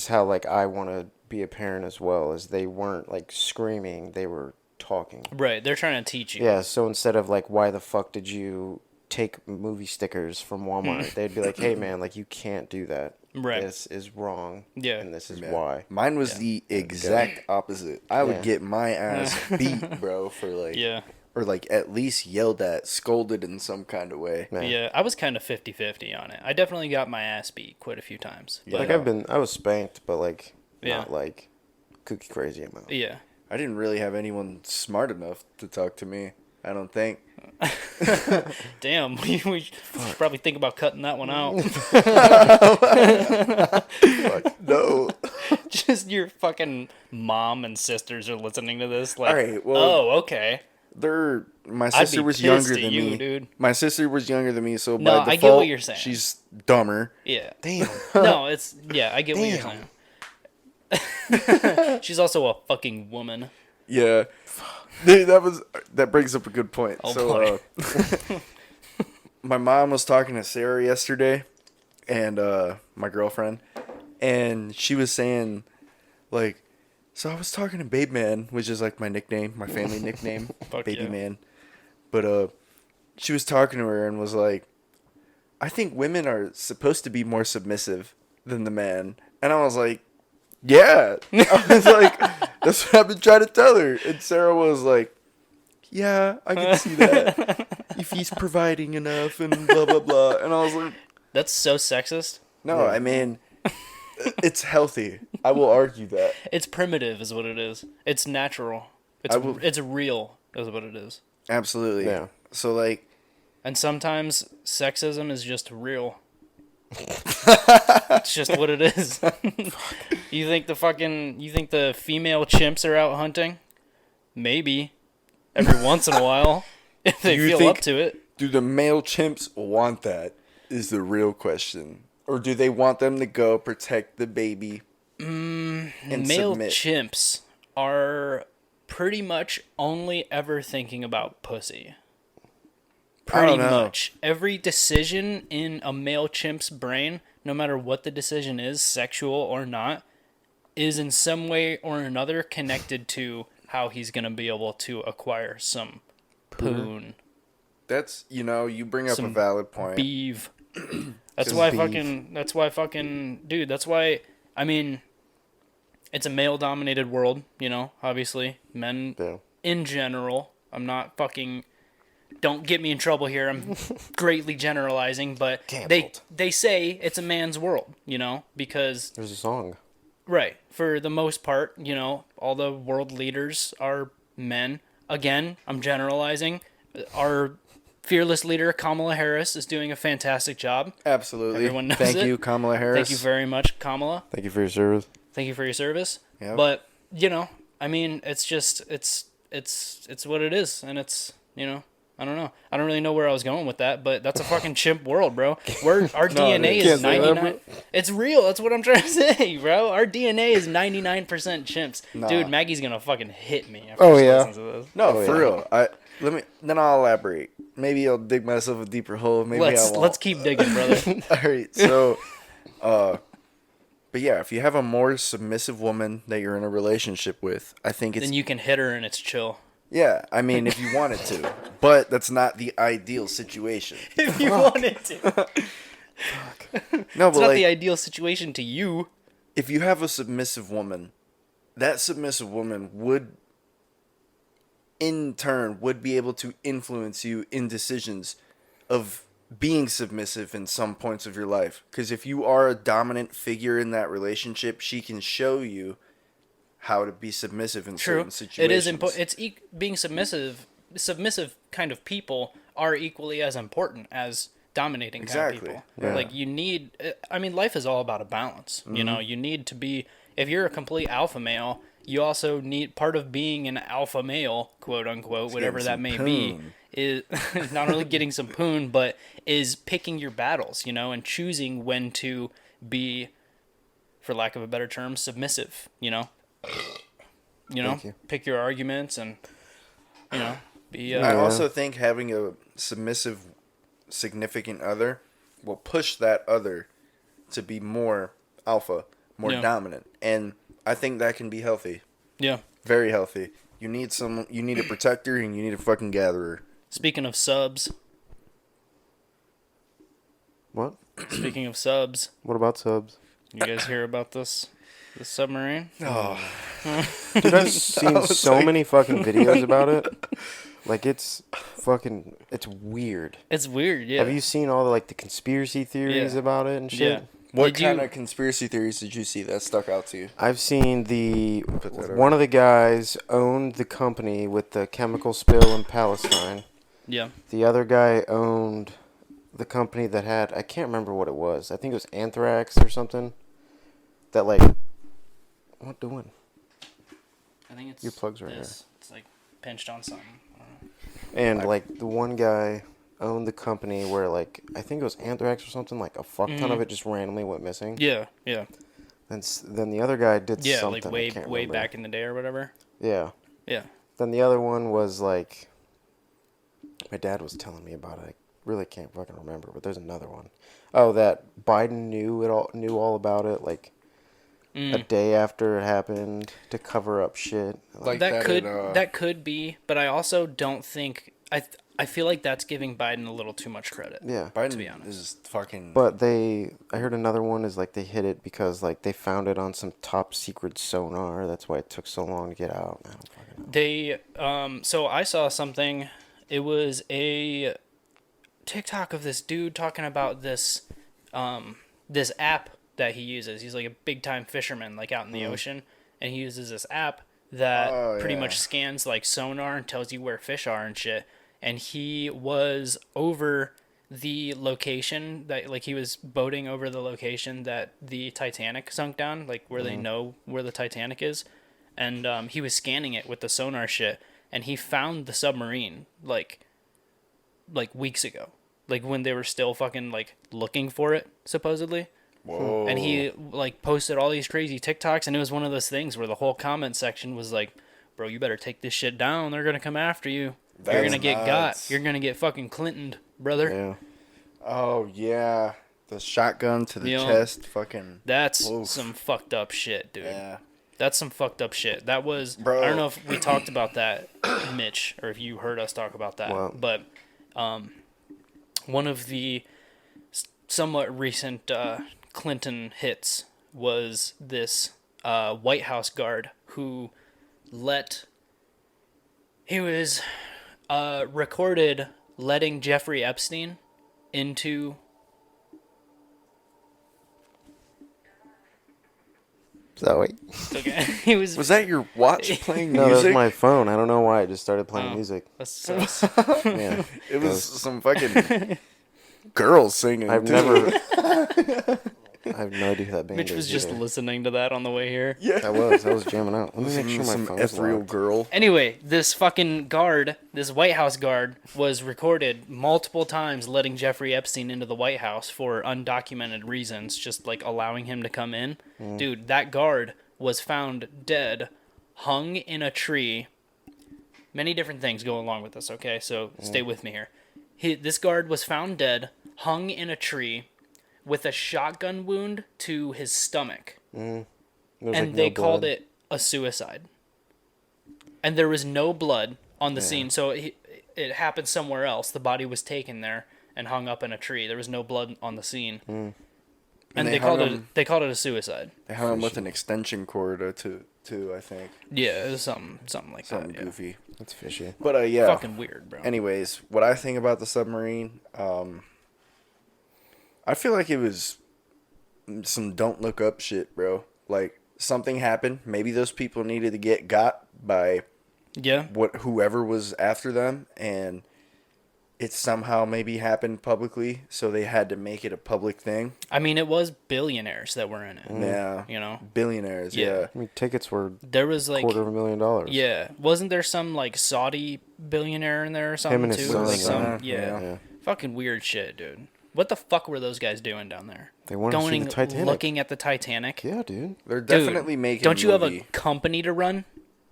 how, like, I want to be a parent as well, is they weren't, like, screaming, they were talking. Right. They're trying to teach you. Yeah, so instead of, like, why the fuck did you take movie stickers from Walmart, they'd be like, hey, man, like, you can't do that. Right. This is wrong. Yeah. And this is Yeah. why. Mine was the exact opposite. I would Yeah. get my ass beat, bro, for like, Yeah. or like at least yelled at, scolded in some kind of way. Yeah. Yeah. I was kind of 50-50 on it. I definitely got my ass beat quite a few times. Yeah. Like, I was spanked, but, like, Yeah. not, like, kooky crazy amount. Yeah. I didn't really have anyone smart enough to talk to me. I don't think. Damn. We should probably think about cutting that one out. No. Just your fucking mom and sisters are listening to this. Like, All right, well- oh, okay. My I'd sister be was pissed younger at than you, me. dude. My sister was younger than me, so No, by I default, get what you're saying. she's dumber. Yeah. Damn. No, it's yeah. I get what you're Damn. saying. She's also a fucking woman. Yeah. Dude, that brings up a good point. Oh, so, boy. my mom was talking to Sarah yesterday, and my girlfriend, and she was saying, like, so I was talking to Babe Man, which is like my nickname, my family nickname, Fuck Baby yeah. Man. But she was talking to her and was like, I think women are supposed to be more submissive than the man. And I was like, yeah. I was like, that's what I've been trying to tell her. And Sarah was like, yeah, I can see that. If he's providing enough and blah, blah, blah. And I was like, That's so sexist. no, I mean, it's healthy. I will argue that. It's primitive, is what it is. It's natural. It's real, is what it is. Absolutely. Yeah. So, like, And sometimes sexism is just real. It's just what it is. You think the female chimps are out hunting? maybe every once in a while if they you feel think- up to it. Do the male chimps want that? Is the real question. Or do they want them to go protect the baby and Male submit? chimps are pretty much only ever thinking about pussy. I don't Pretty know. much. Every decision in a male chimp's brain, no matter what the decision is, sexual or not, is in some way or another connected to how he's going to be able to acquire some poon. That's, you bring up a Some valid point. Beeve. That's Some why beef. dude, that's why, I mean, it's a male dominated world, obviously. Men Yeah. in general. I'm not fucking, don't get me in trouble here. I'm greatly generalizing, but Canceled. they say it's a man's world, because, There's a song. right, for the most part, all the world leaders are men. Again, I'm generalizing. Our fearless leader, Kamala Harris, is doing a fantastic job. Absolutely. Everyone knows Thank it. you, Kamala Harris. Thank you very much, Kamala. Thank you for your service. Thank you for your service. Yep. But, I mean, it's just, it's what it is. And it's, I don't know. I don't really know where I was going with that, but that's a fucking chimp world, bro. Our DNA dude. is Can't say that, 99. It's real. That's what I'm trying to say, bro. Our DNA is 99% chimps. Nah. Dude, Maggie's going to fucking hit me after Oh, she yeah. listens to this. No, Oh, for yeah. real. Then I'll elaborate. Maybe I'll dig myself a deeper hole. Maybe I won't. Let's keep digging, brother. All right. So, but yeah, if you have a more submissive woman that you're in a relationship with, I think it's Then you can hit her and it's chill. yeah. I mean, if you wanted to, but that's not the ideal situation. If you wanted to. No, It's but not like the ideal situation to you. if you have a submissive woman, that submissive woman would in turn would be able to influence you in decisions of being submissive in some points of your life, because if you are a dominant figure in that relationship, she can show you how to be submissive in True. certain situations. It is important. It's being submissive. Submissive kind of people are equally as important as dominating kind Exactly. of people. Yeah. Like you need. I mean, life is all about a balance. You need to be. If you're a complete alpha male, you also need part of being an alpha male, quote unquote, whatever getting that some may be, poon. is not only getting some poon, but is picking your battles. And choosing when to be, for lack of a better term, submissive. Thank you. Pick your arguments and, be. I also think having a submissive significant other will push that other to be more alpha, more Yeah. dominant, and I think that can be healthy, Yeah. very healthy. You need a protector, and you need a fucking gatherer. Speaking of subs, What? speaking of subs, What about subs? you guys hear about this submarine? Oh, Dude, I've seen so many fucking videos about it. Like, it's weird. It's weird, yeah. Have you seen all the conspiracy theories Yeah. about it and shit? Yeah. what Did you- kind of conspiracy theories did you see that stuck out to you? I've seen Put that one of the guys owned the company with the chemical spill in Palestine. Yeah. The other guy owned the company that had, I can't remember what it was. I think it was anthrax or something. That what doing? I think it's Your plug's right this. It's like pinched on something. And the one guy owned the company where I think it was anthrax or something. A fuck ton of it just randomly went missing. Yeah, yeah. Then the other guy did Yeah, something. like I can't way remember. back in the day or whatever. Yeah. Yeah. Then the other one was my dad was telling me about it. I really can't fucking remember, but there's another one. Oh, that Biden knew all about it a day after it happened to cover up shit. Like that could be, but I also don't think I feel like that's giving Biden a little too much credit. Yeah. Biden to be honest. is fucking. But I heard another one is they hid it because they found it on some top secret sonar. That's why it took so long to get out. I don't fucking know. They so I saw something. It was a TikTok of this dude talking about this this app that he uses. He's like a big time fisherman, out in the ocean, and he uses this app that pretty much scans sonar and tells you where fish are and shit. And he was over the location that he was boating over the location that the Titanic sunk down, where they know where the Titanic is. and he was scanning it with the sonar shit, and he found the submarine like weeks ago, like when they were still fucking like looking for it supposedly. Whoa. And he like posted all these crazy TikToks, and it was one of those things where the whole comment section was like, "Bro, you better take this shit down. They're gonna come after you. You're That's gonna get nuts. got. You're gonna get fucking Clintoned, brother." Yeah. Oh yeah, the shotgun to the You know, chest, fucking. That's Oof. some fucked up shit, dude. Yeah. That's some fucked up shit. That was, Bro. I don't know if we talked about that, Mitch, or if you heard us talk about that. Wow. But one of the somewhat recent Clinton hits was this White House guard who he was recorded letting Jeffrey Epstein into... Is that what? Okay. He was that your watch playing No, that was music? my phone. I don't know why. It just started playing Oh. music. That's so Yeah. It was some fucking girls singing. I've too. never. I have no idea who that band Mitch is was just either. listening to that on the way here. Yeah. I was jamming out. Let me make sure my Some phone's ethereal locked. girl. Anyway, this fucking guard, this White House guard, was recorded multiple times letting Jeffrey Epstein into the White House for undocumented reasons, just like allowing him to come in. Dude, that guard was found dead, hung in a tree. Many different things go along with this, okay? So stay with me here. This guard was found dead, hung in a tree, with a shotgun wound to his stomach. There's, And like, they no called blood. it a suicide. And there was no blood on the scene, so it happened somewhere else. The body was taken there and hung up in a tree. There was no blood on the scene. And they they called hung it him- they called it a suicide. They hung him with an extension cord too, I think. Yeah, it was something like Something that. Yeah. goofy. That's fishy. But yeah. Fucking weird, bro. Anyways, what I think about the submarine, I feel like it was some don't look up shit, bro. Like something happened. Maybe those people needed to get got by Yeah. whoever was after them, and it somehow maybe happened publicly, so they had to make it a public thing. I mean, it was billionaires that were in it. Yeah. You know? Billionaires, Yeah. yeah. I mean, tickets were There was like $250,000. yeah, wasn't there some like Saudi billionaire in there or something Him and his too? son, Like yeah. yeah. Yeah. Fucking weird shit, dude. What the fuck were those guys doing down there? They wanted to see Going the Titanic. looking at the Titanic. Yeah, dude. They're Dude, definitely making Don't you have a movie. company to run?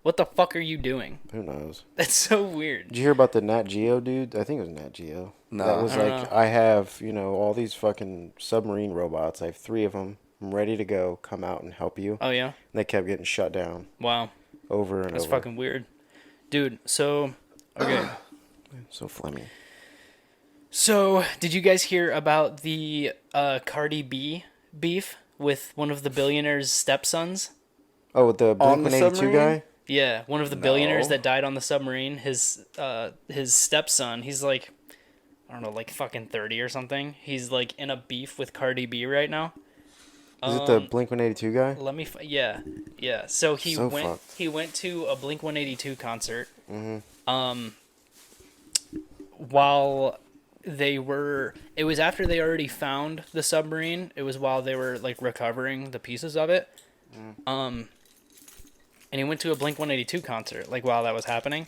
What the fuck are you doing? Who knows? That's so weird. Did you hear about the Nat Geo dude? I think it was Nat Geo. No. That was I don't like, know. I have, all these fucking submarine robots. I have 3 of them. I'm ready to go. Come out and help you. Oh yeah. And they kept getting shut down Wow. over and That's over. fucking weird. Dude, so okay. So Fleming. So, did you guys hear about the Cardi B beef with one of the billionaire's stepsons? Oh, with the On the Blink-182 submarine? guy? Yeah, one of the No. billionaires that died on the submarine. His stepson, he's like, I don't know, like fucking 30 or something. He's like in a beef with Cardi B right now. Is it the Blink-182 guy? Let me, yeah. So he So went. fucked. He went to a Blink-182 concert. While they were, it was after they already found the submarine. It was while they were like recovering the pieces of it. And he went to a Blink-182 concert like while that was happening.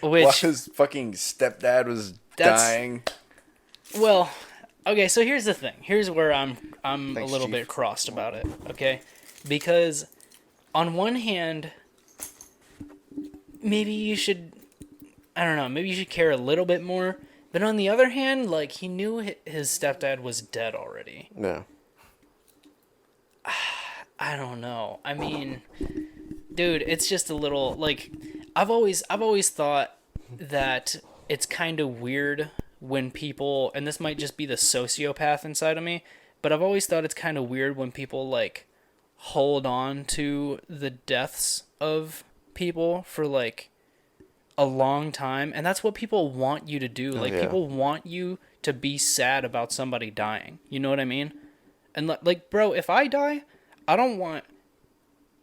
While Which, his fucking stepdad was That's- dying. well, okay. So here's the thing. Here's where I'm Thanks, a little Chief. bit crossed about it. Okay, because on one hand, maybe you should, I don't know, maybe you should care a little bit more. But on the other hand, like he knew his stepdad was dead already. Yeah. I don't know. I mean, dude, it's just a little like I've always thought that it's kind of weird when people, and this might just be the sociopath inside of me, but I've always thought it's kind of weird when people like hold on to the deaths of people for like a long time, and that's what people want you to do. Like yeah. people want you to be sad about somebody dying. You know what I mean? And like, bro, if I die, I don't want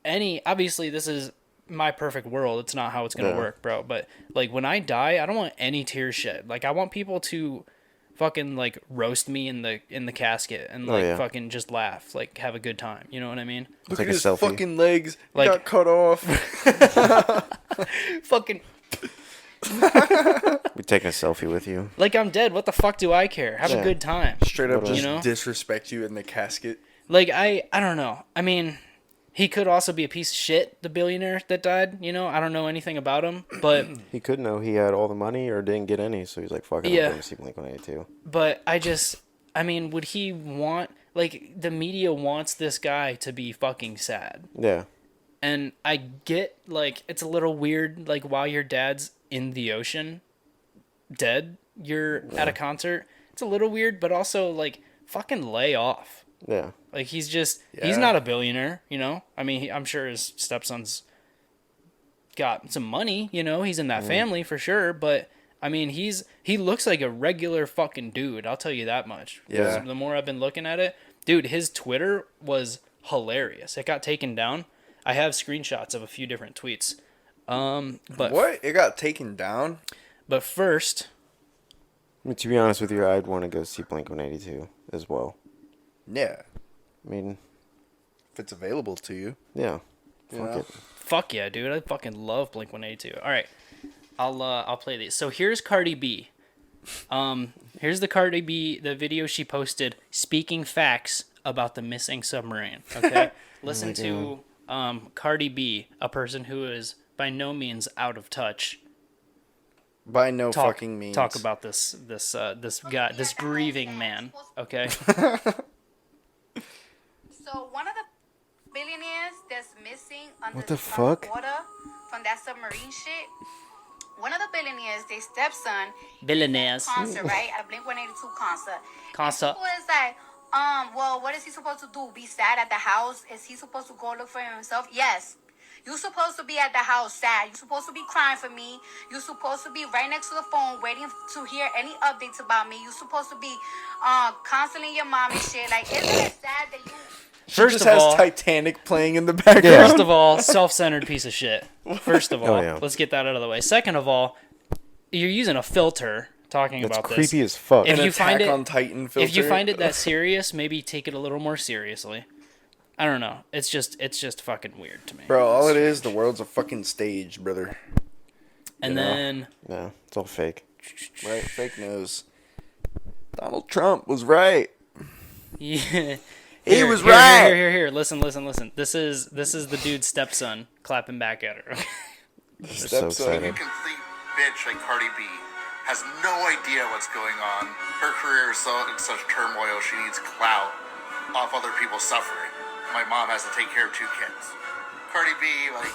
any. Obviously, this is my perfect world. It's not how it's gonna Yeah. work, bro. But like, when I die, I don't want any tears shed. Like, I want people to fucking like roast me in the casket and like fucking just laugh, like have a good time. You know what I mean? Look Take at a his selfie. fucking legs. Like- Got cut off. Fucking We taking a selfie with you. like I'm dead. What the fuck do I care? Have a Yeah. good time. Straight up You just know? disrespect you in the casket. Like I don't know. I mean, he could also be a piece of shit, the billionaire that died. You know, I don't know anything about him, but He could know he had all the money or didn't get any, so he's like, fuck it, Yeah. I'm going to see Blink-182. I mean, would he want, like, the media wants this guy to be fucking sad. Yeah. And I get, like, it's a little weird, like, while your dad's in the ocean, dead, you're at a concert. It's a little weird, but also, like, fucking lay off. Yeah. Like, he's just, Yeah. he's not a billionaire, you know? I mean, I'm sure his stepson's got some money, you know? He's in that family for sure, but, I mean, he looks like a regular fucking dude, I'll tell you that much. Yeah. The more I've been looking at it, dude, his Twitter was hilarious. It got taken down. I have screenshots of a few different tweets. But What? It got taken down? But first, I mean, to be honest with you, I'd want to go see Blink-182 as well. Yeah. I mean, If it's available to you. yeah. You Fuck know? it. fuck yeah, dude, I fucking love Blink-182. All right, I'll play these. So here's Cardi B. Here's the Cardi B, the video she posted speaking facts about the missing submarine. Okay, listen to Cardi B, a person who is by no means out of touch. By no Talk fucking means. talk about this guy, this grieving man. Okay, So one of the billionaires that's missing under What the top fuck? water from that submarine shit. One of the billionaires, their stepson, billionaires. concert, right? At a Blink-182 concert. Concert. People is like, well, what is he supposed to do? Be sad at the house? Is he supposed to go look for himself? Yes. You're supposed to be at the house sad. You're supposed to be crying for me. You're supposed to be right next to the phone waiting to hear any updates about me. You're supposed to be counseling your mom and shit. Like, isn't it sad that you... First Just of has all, Titanic playing in the background. First of all, self-centered piece of shit. First of all, yeah. let's get that out of the way. Second of all, you're using a filter talking That's about creepy this. as fuck. If An you find Attack it- on Titan filter. If you find it that serious, maybe take it a little more seriously. I don't know. It's just fucking weird to me. Bro, all it is, the world's a fucking stage, brother. And you know. then Yeah, it's all fake. Right? Fake news. Donald Trump was right. yeah. He Here, was here, right. Here. Listen. This is the dude's stepson clapping back at her. So Stepson. excited. Complete bitch like Cardi B has no idea what's going on. Her career is so in such turmoil. She needs clout off other people's suffering. My mom has to take care of 2 kids. Cardi B, like,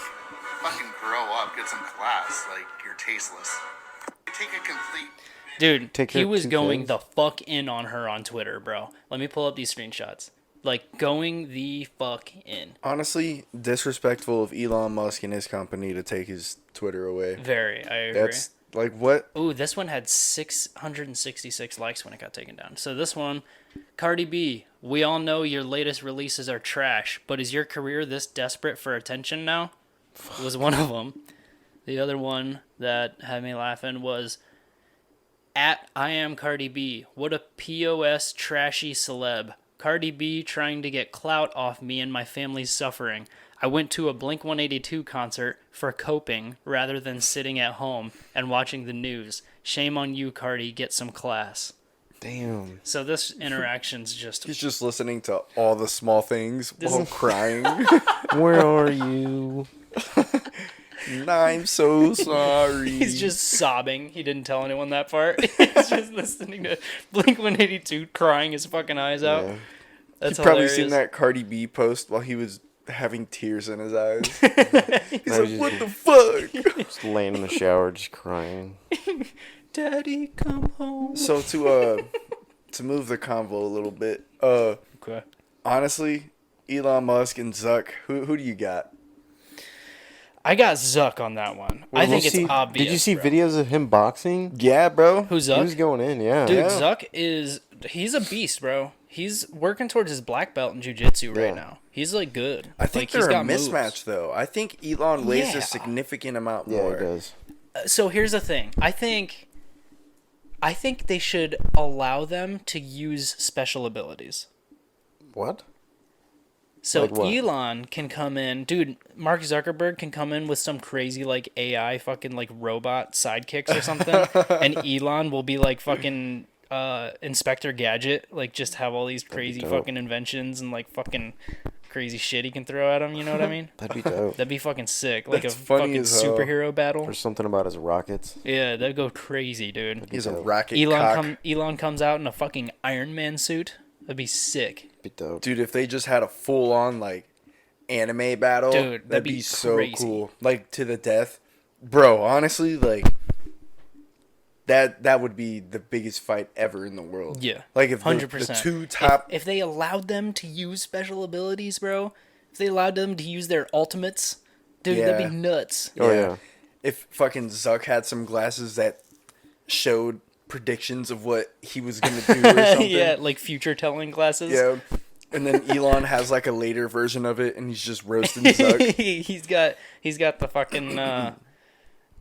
fucking grow up, get some class. Like, you're tasteless. Take a complete. Dude, Take he her was 2 going kids. the fuck in on her on Twitter, bro. Let me pull up these screenshots. Like, going the fuck in. Honestly, disrespectful of Elon Musk and his company to take his Twitter away. Very, I agree. That's like what? Ooh, this one had 666 likes when it got taken down. So this one, Cardi B, we all know your latest releases are trash, but is your career this desperate for attention now? Was one of them. The other one that had me laughing was at I am Cardi B. What a POS trashy celeb. Cardi B trying to get clout off me and my family's suffering. I went to a Blink-182 concert for coping rather than sitting at home and watching the news. Shame on you, Cardi. Get some class. Damn. So this interaction's just... He's just listening to all the small things while crying. Where are you? I'm so sorry. He's just sobbing. He didn't tell anyone that part. He's just listening to Blink-182 crying his fucking eyes out. Yeah. That's You've probably hilarious. seen that Cardi B post while he was having tears in his eyes. He's No, like, he's what just- the fuck? Just laying in the shower, just crying. Daddy, come home. So to move the convo a little bit, Okay. honestly, Elon Musk and Zuck, who do you got? I got Zuck on that one. I think Did you it's see- obvious. Did you see bro. videos of him boxing? Yeah, bro. Who's He was Zuck? going in, yeah. Dude, Yeah. Zuck he's a beast, bro. He's working towards his black belt in jiu-jitsu right Yeah. now. He's like good. I think like, he's they're a got moves. mismatch, though. I think Elon weighs Yeah. a significant amount Yeah, more. he does. So here's the thing. I think I think they should allow them to use special abilities. What? So Like what? Elon can come in, dude. Mark Zuckerberg can come in with some crazy like AI fucking like robot sidekicks or something, and Elon will be like fucking Inspector Gadget, like just have all these crazy dope. fucking inventions and like fucking crazy shit he can throw at him. You know what I mean? That'd be dope. That'd be fucking sick, like That's a funny fucking as hell. superhero battle. Or something about his rockets. Yeah, that'd go crazy, dude. He's a dope. rocket cock. Elon comes out in a fucking Iron Man suit. That'd be sick. Be dope. Dude, if they just had a full on like anime battle, Dude, that'd be so crazy. cool. Like to the death. Bro, honestly, like that would be the biggest fight ever in the world. Yeah, Like if the 100%. two top If they allowed them to use special abilities, bro, if they allowed them to use their ultimates, dude, that'd Yeah. be nuts. Oh, yeah. If fucking Zuck had some glasses that showed predictions of what he was gonna do or something. Yeah, like future telling glasses. Yeah. And then Elon has like a later version of it and he's just roasting Zuck. he's got the fucking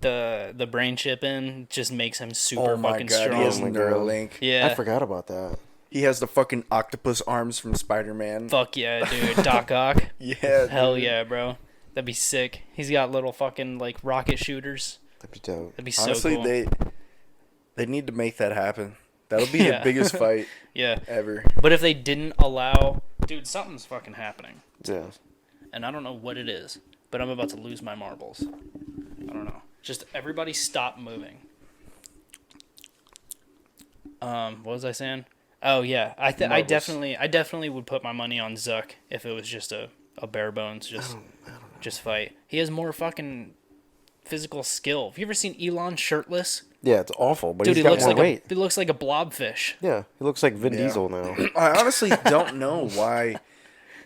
the brain chip in, just makes him super Oh my fucking god, strong. he has Oh my God. Neuralink. Yeah. I forgot about that. He has the fucking octopus arms from Spider-Man. Fuck yeah, dude. Doc Ock. Yeah. Hell dude. yeah, bro. That'd be sick. He's got little fucking like rocket shooters. That'd be dope. That'd be so Honestly, cool. they need to make that happen. That'll be Yeah. the biggest fight Yeah. ever. But if they didn't allow, dude, something's fucking happening. Yeah. And I don't know what it is, but I'm about to lose my marbles. I don't know. Just everybody stop moving. What was I saying? Oh yeah, I Marbles. definitely would put my money on Zuck if it was just a bare bones just fight. He has more fucking physical skill. Have you ever seen Elon shirtless? Yeah, it's awful, but Dude, he's he got looks more like weight. he looks like a blobfish. Yeah, he looks like Vin Yeah. Diesel now. I honestly don't know why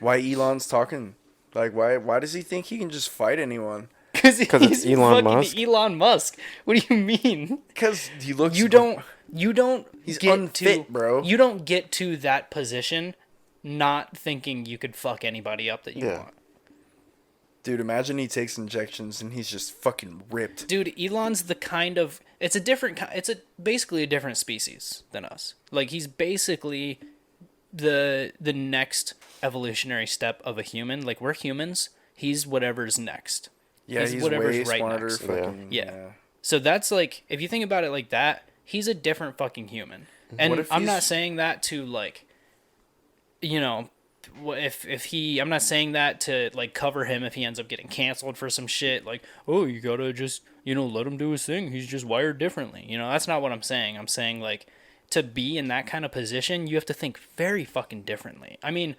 Elon's talking. Like, why does he think he can just fight anyone? Because it's Elon fucking Musk? Elon Musk. What do you mean? Because he looks. You don't He's get unfit, to, bro. You don't get to that position not thinking you could fuck anybody up that you Yeah. want. Dude, imagine he takes injections and he's just fucking ripped. Dude, Elon's the kind of basically a different species than us. Like he's basically the next evolutionary step of a human. Like we're humans, he's whatever's next. Yeah, he's whatever's way right smarter. next. Fucking, Yeah. So that's like, if you think about it like that, he's a different fucking human. And What if I'm not he's- saying that to like, you know, I'm not saying that to like cover him if he ends up getting canceled for some shit. Like, oh, you gotta just, let him do his thing. He's just wired differently. That's not what I'm saying. I'm saying like, to be in that kind of position, you have to think very fucking differently. I mean,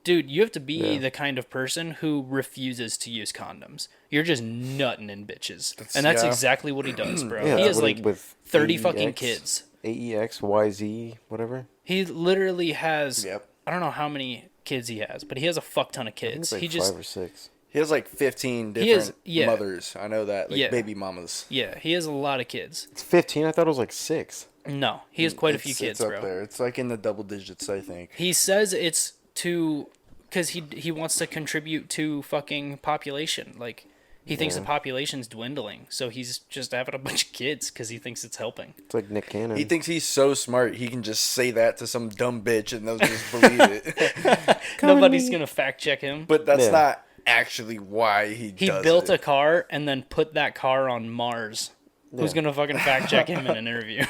dude, you have to be the kind of person who refuses to use condoms. You're just nutting in bitches. And that's yeah. exactly what he does, bro. Yeah, he has what like with 30 fucking AEX, kids. AEX, YZ, whatever. He literally has, Yep. I don't know how many kids he has, but he has a fuck ton of I think kids. it's like He just, 5 or 6. He has like 15 He is- different yeah. mothers. I know that. Like Yeah. baby mamas. yeah, he has a lot of kids. It's 15. I thought it was like 6. No, he has quite a few kids, it's up bro. there. It's like in the double digits, I think. He says it's because he wants to contribute to fucking population. Like, he thinks the population's dwindling, so he's just having a bunch of kids because he thinks it's helping. It's like Nick Cannon. He thinks he's so smart. He can just say that to some dumb bitch and they'll just believe it. Nobody's gonna fact check him. But that's Yeah. not actually why he He does built it. a car and then put that car on Mars. Who's gonna fucking fact check him in an interview?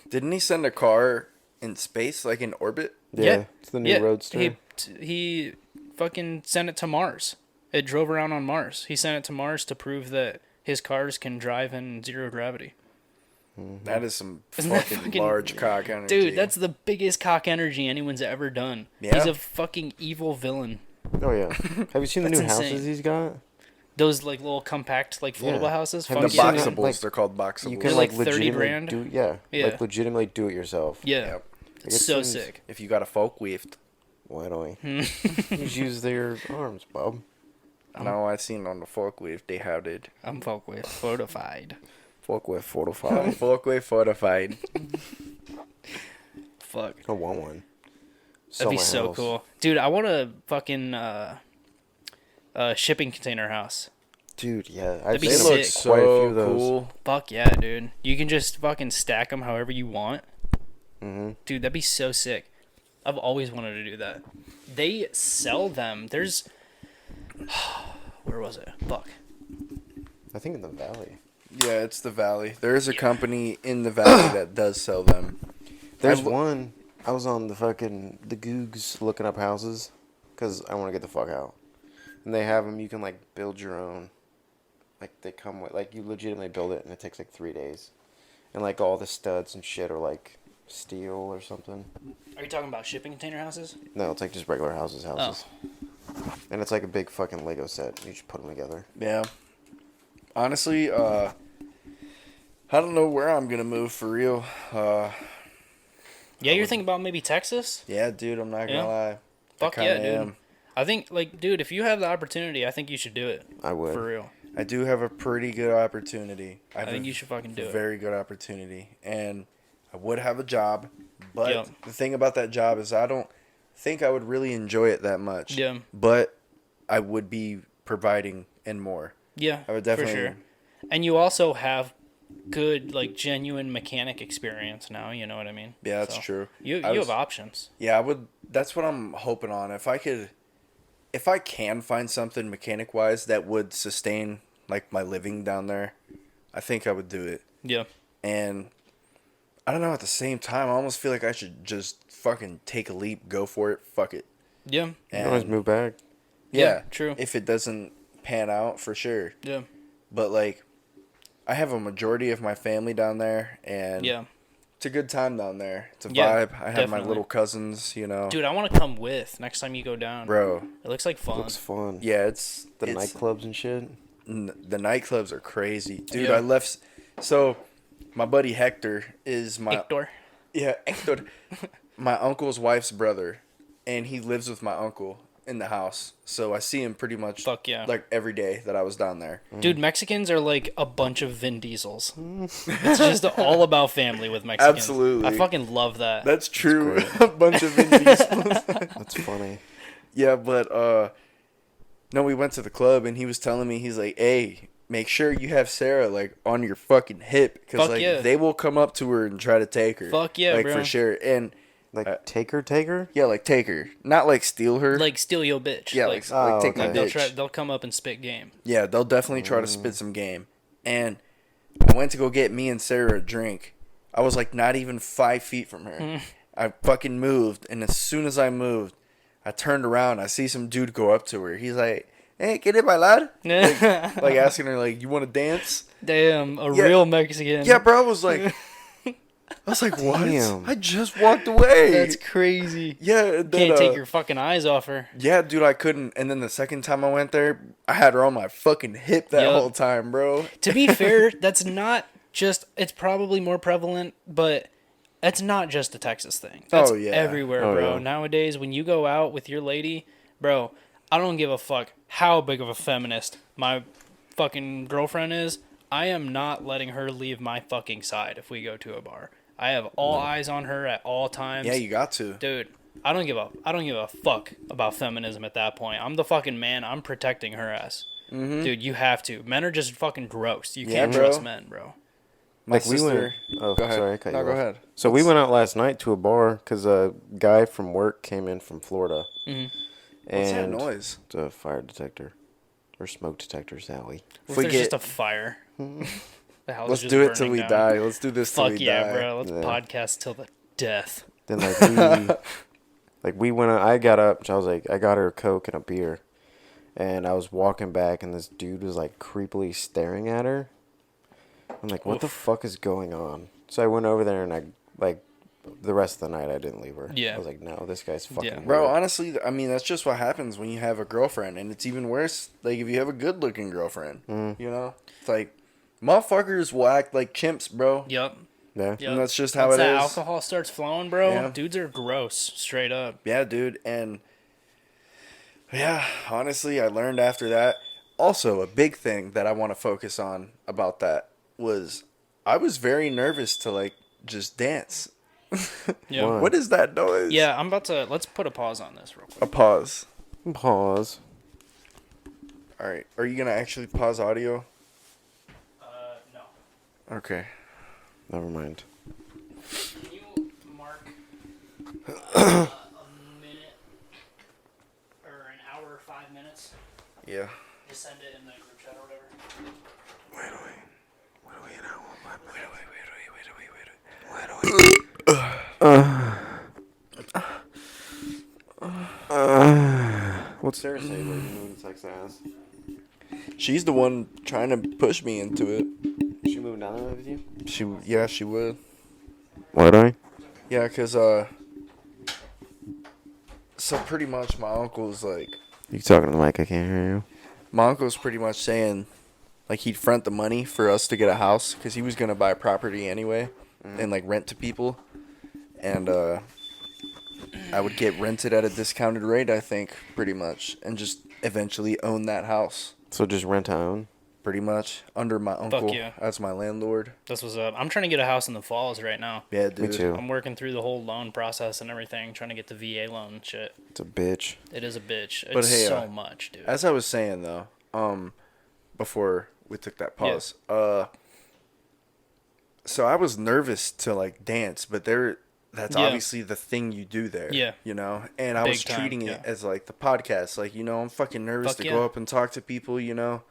Didn't he send a car in space, like in orbit? yeah, it's the new Roadster. He fucking sent it to Mars. It drove around on Mars. He sent it to Mars to prove that his cars can drive in zero gravity. That is some Isn't that fucking, fucking- large cock energy. Dude, that's the biggest cock energy anyone's ever done. Yeah. He's a fucking evil villain. Oh yeah. Have you seen the new That's houses insane. he's got? Those like little compact like foldable Yeah. houses. Have the Fuck you yeah. seen that? boxables. Like, they're called boxables. You They're can like like 30 legitimately grand? do Yeah. like legitimately do it yourself. Yeah. Yep. Like, It's it so seems- sick. If you got a forklift. Why don't we? Just use their arms, Bob. No, I seen on the forklift they had it. I'm folk with fortified. Forklift 405. Forklift fortified. Fuck. I want one. That'd be so cool. Dude, I want a fucking shipping container house. Dude, yeah. That'd be They sick. look quite a few so of those. cool. Fuck yeah, dude. You can just fucking stack them however you want. Mm-hmm. Dude, that'd be so sick. I've always wanted to do that. They sell them. There's... Where was it? Fuck. I think in the valley. Yeah, it's the Valley. There is a company in the Valley that does sell them. There's I've- one. I was on the Googs looking up houses because I want to get the fuck out. And they have them. You can like build your own. Like they come with like you legitimately build it and it takes like 3 days. And like all the studs and shit are like steel or something. Are you talking about shipping container houses? No, it's like just regular houses. And it's like a big fucking Lego set. You just put them together. Yeah. Honestly, I don't know where I'm gonna move for real. Yeah, you're thinking about maybe Texas? Yeah, dude, I'm not gonna Yeah. lie. Fuck I yeah, kinda dude. am. I think, like, dude, if you have the opportunity, I think you should do it. I would. For real. I do have a pretty good opportunity. I think you should fucking do it. Very good opportunity, and I would have a job, but Yep. the thing about that job is I don't think I would really enjoy it that much. Yeah. But I would be providing and more. Yeah, I would definitely. for sure. And you also have good, like, genuine mechanic experience now, you know what I mean? Yeah, that's true. You I was- have options. Yeah, I would. That's what I'm hoping on. If I can find something mechanic wise that would sustain like my living down there, I think I would do it. Yeah. And I don't know. At the same time, I almost feel like I should just fucking take a leap, go for it, fuck it. Yeah. You can always And move back. yeah, true. If it doesn't pan out, for sure. Yeah. But like, I have a majority of my family down there, and Yeah. it's a good time down there. It's a Yeah, vibe. I have my definitely. little cousins, you know. Dude, I want to come with next time you go down. Bro, It looks like fun. Looks fun. yeah, it's The it's, nightclubs and shit. The nightclubs are crazy, dude. Yeah. I left. So, my buddy Hector is my Hector. yeah Hector, my uncle's wife's brother, and he lives with my uncle in the house. So I see him pretty much Fuck yeah. like every day that I was down there. Dude, Mexicans are like a bunch of Vin Diesels. It's just all about family with Mexicans. Absolutely. I fucking love that. That's true. A bunch of Vin Diesels. That's funny. Yeah, but no, we went to the club and he was telling me, he's like, "Hey, make sure you have Sarah like on your fucking hip, because Fuck like yeah. they will come up to her and try to take her. Fuck yeah, like bro. for sure." And Like take her. yeah, like take her, not like steal her. Like steal your bitch. yeah, like, like take okay. my they'll bitch. they'll come up and spit game. Yeah, they'll definitely try to spit some game. And I went to go get me and Sarah a drink. I was like not even 5 feet from her. I fucking moved, and as soon as I moved, I turned around. I see some dude go up to her. He's like, "Hey, ¿quieres bailar?" Like asking her, like, "You want to dance?" Damn, a Yeah. real Mexican. Yeah, bro. I was like, what? Damn. I just walked away. That's crazy. yeah. And then, Can't take your fucking eyes off her. Yeah, dude, I couldn't. And then the second time I went there, I had her on my fucking hip that Yup. whole time, bro. To be fair, that's not just. It's probably more prevalent, but that's not just a Texas thing. That's Oh, yeah. everywhere, Oh, bro. yeah. Nowadays, when you go out with your lady, bro, I don't give a fuck how big of a feminist my fucking girlfriend is. I am not letting her leave my fucking side if we go to a bar. I have all eyes on her at all times. Yeah, you got to. Dude, I don't give a fuck about feminism at that point. I'm the fucking man. I'm protecting her ass. Dude, you have to. Men are just fucking gross. You Yeah, can't bro. trust men, bro. My Like we sister. went. Oh, Go ahead. sorry, I cut No, you go off. ahead. So we went out last night to a bar because a guy from work came in from Florida. What's that And noise? it's a fire detector or smoke detector, Sally. What if we there's get- just a fire? The house Let's is just do it till burning we down. die. Let's do this till Fuck we yeah, die. bro. Let's Yeah. podcast till the death. Then we went. I got up. I was like, I got her a Coke and a beer, and I was walking back, and this dude was like creepily staring at her. I'm like, what the fuck is going on? So I went over there, and I like the rest of the night I didn't leave her. Yeah. I was like, no, this guy's fucking Yeah. weird. Bro, honestly, I mean, that's just what happens when you have a girlfriend. And it's even worse, like, if you have a good-looking girlfriend. You know? It's like, motherfuckers will act like chimps, bro. Yup. Yeah. Yep. And that's just how Once it that is. alcohol starts flowing, bro, Yeah. dudes are gross, straight up. Yeah, dude. And, yeah, honestly, I learned after that. Also, a big thing that I want to focus on about that was I was very nervous to, like, just dance. Yeah. Why? What is that noise? Yeah, I'm about to. Let's put a pause on this real quick. A pause. Pause. All right. Are you gonna actually pause audio? No. Okay. Never mind. Can you mark a minute or an hour, 5 minutes? Yeah. Just send it in the group chat or whatever. What's Sarah say about you moving sex ass? She's the one trying to push me into it. She moving down there with you? She would. Why do I? Yeah, cause so pretty much my uncle's like, You talking to the mic? I can't hear you. my uncle's pretty much saying, like he'd front the money for us to get a house, cause he was gonna buy property anyway, and like rent to people, and I would get rented at a discounted rate, I think, pretty much, and just eventually own that house, So just rent to own? pretty much, under my uncle yeah. as my landlord. That's what's up. I'm trying to get a house in the Falls right now. Yeah, dude. Me too. I'm working through the whole loan process and everything, trying to get the VA loan and shit. It's a bitch. It is a bitch. It's But hey, so much, dude. As I was saying though, before we took that pause, so I was nervous to like dance, but that's Yeah. obviously the thing you do there. Yeah. You know? And I Big was time, treating yeah. it as like the podcast. Like, you know, I'm fucking nervous Fuck to yeah. go up and talk to people, you know?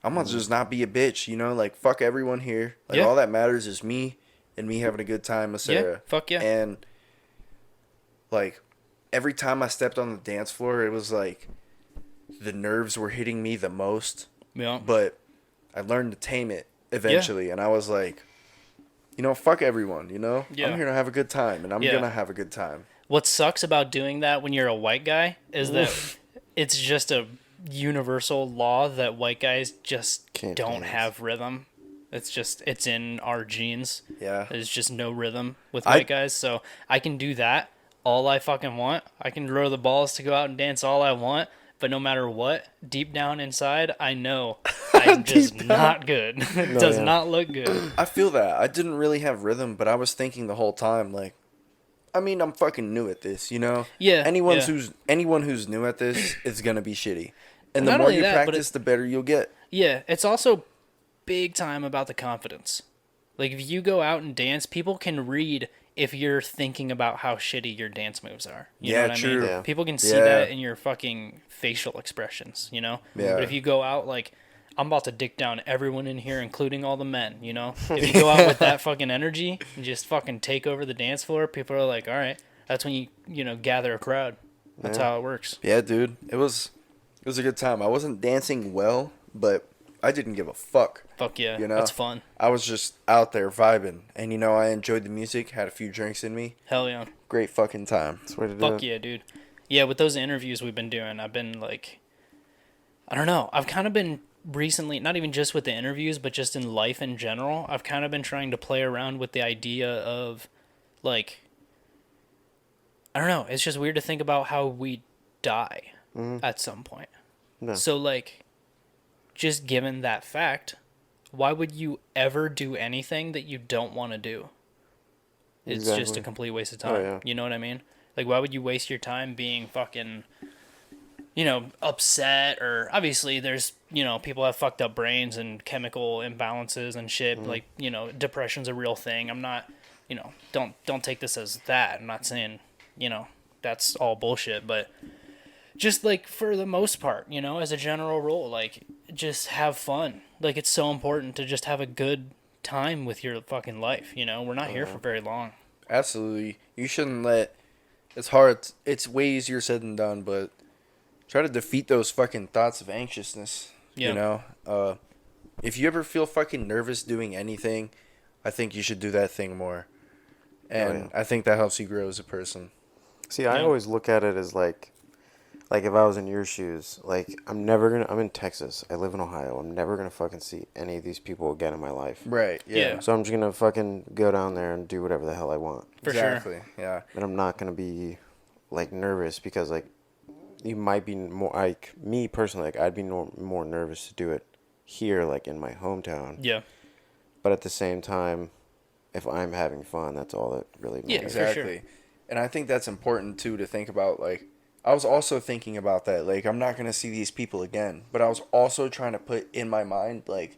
I'm gonna just not be a bitch, you know? Like, fuck everyone here. Like, Yeah. all that matters is me and me having a good time with Sarah. Yeah, fuck yeah. And, like, every time I stepped on the dance floor, it was like the nerves were hitting me the most. Yeah. But I learned to tame it eventually. And I was like, you know, fuck everyone, you know? Yeah. I'm here to have a good time, and I'm Yeah. gonna have a good time. What sucks about doing that when you're a white guy is that it's just a universal law that white guys just Can't don't dance. have rhythm. It's in our genes. Yeah. There's just no rhythm with I- white guys. So I can do that all I fucking want. I can grow the balls to go out and dance all I want. But no matter what, deep down inside, I know I'm just not good. It does yeah. not look good. I feel that. I didn't really have rhythm, but I was thinking the whole time, like, I mean, I'm fucking new at this, you know? Yeah, Anyone yeah. who's new at this is gonna be shitty. And the Not more only you that, but practice, the better you'll get. Yeah, it's also big time about the confidence. Like, if you go out and dance, people can read if you're thinking about how shitty your dance moves are. You know Yeah, what I true. mean? Yeah. People can see Yeah. that in your fucking facial expressions, you know? Yeah. But if you go out, like, I'm about to dick down everyone in here, including all the men, you know? If you go out with that fucking energy and just fucking take over the dance floor, people are like, all right, that's when you know, gather a crowd. That's Yeah. how it works. Yeah, dude. It was a good time. I wasn't dancing well, but I didn't give a fuck. Fuck yeah. You know? That's fun. I was just out there vibing. And, you know, I enjoyed the music, had a few drinks in me. Hell yeah. Great fucking time. That's the way to do Fuck it. yeah, dude. Yeah, with those interviews we've been doing, I've been like, I don't know. I've kind of been recently, not even just with the interviews, but just in life in general, I've kind of been trying to play around with the idea of, like, I don't know. It's just weird to think about how we die at some point. No. So, like, just given that fact, why would you ever do anything that you don't want to do? It's just a Exactly. complete waste of Oh, time. yeah. You know what I mean? Like, why would you waste your time being fucking, you know, upset? Or obviously, there's, you know, people have fucked up brains and chemical imbalances and shit. Like, you know, depression's a real thing. I'm not, you know, don't take this as that. I'm not saying, you know, that's all bullshit, but just like for the most part, you know, as a general rule, like, just have fun. Like, it's so important to just have a good time with your fucking life. You know, we're not here for very long. Absolutely. You shouldn't let. It's hard. It's way easier said than done, but try to defeat those fucking thoughts of anxiousness. Yeah. You know? If you ever feel fucking nervous doing anything, I think you should do that thing more. And I think that helps you grow as a person. See, I Yeah. always look at it as like if I was in your shoes, like I'm in Texas. I live in Ohio. I'm never gonna fucking see any of these people again in my life. Right. Yeah. Yeah. So I'm just gonna fucking go down there and do whatever the hell I want. For sure. Exactly. Yeah. And I'm not gonna be like nervous because like you might be more like me personally. Like I'd be more nervous to do it here, like in my hometown. Yeah. But at the same time, if I'm having fun, that's all that really Yeah, matters. for sure. Exactly. And I think that's important too to think about, like, I was also thinking about that. Like, I'm not gonna see these people again. But I was also trying to put in my mind, like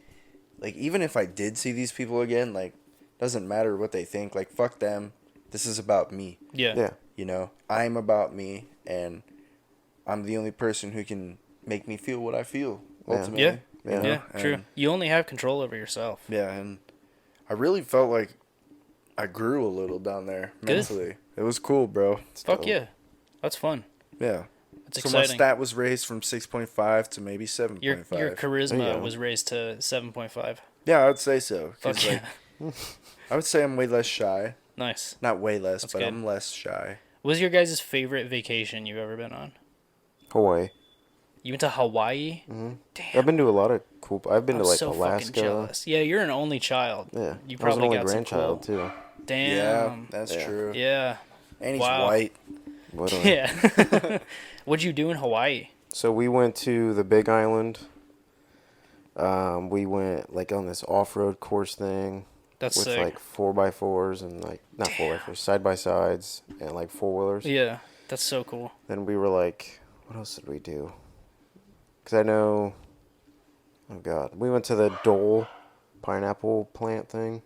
even if I did see these people again, like, doesn't matter what they think. Like, fuck them. This is about me. Yeah. Yeah. You know, I'm about me, and I'm the only person who can make me feel what I feel. Yeah. Ultimately. Yeah. You know? Yeah, true. And, You only have control over yourself. yeah, and I really felt like I grew a little down there Good. mentally. It was cool, bro. Fuck yeah. That's fun. Yeah. That's So exciting. my stat was raised from 6.5 to maybe Your 7.5. There you charisma go. was raised to 7.5. Yeah, I would say so. 'Cause, Fuck yeah. like, I would say I'm way less shy. Nice. Not way less, That's but good. I'm less shy. What was your guys' favorite vacation you've ever been on? Hawaii. You went to Hawaii? I've Damn. been to a lot of cool. I've been I'm to like so fucking Alaska. jealous. Yeah, you're an only child. Yeah. You I was probably an only got some grandchild cool. too. Damn. Yeah, that's Yeah. true. Yeah. And he's Wow. white. Literally. Yeah. What'd you do in Hawaii? So we went to the Big Island. We went like on this off-road course thing That's with sick. like 4x4s and like not 4x4s, side-by-sides and like four-wheelers. Yeah, that's so cool. Then we were like, what else did we do? Because I know, oh god, we went to the Dole pineapple plant thing.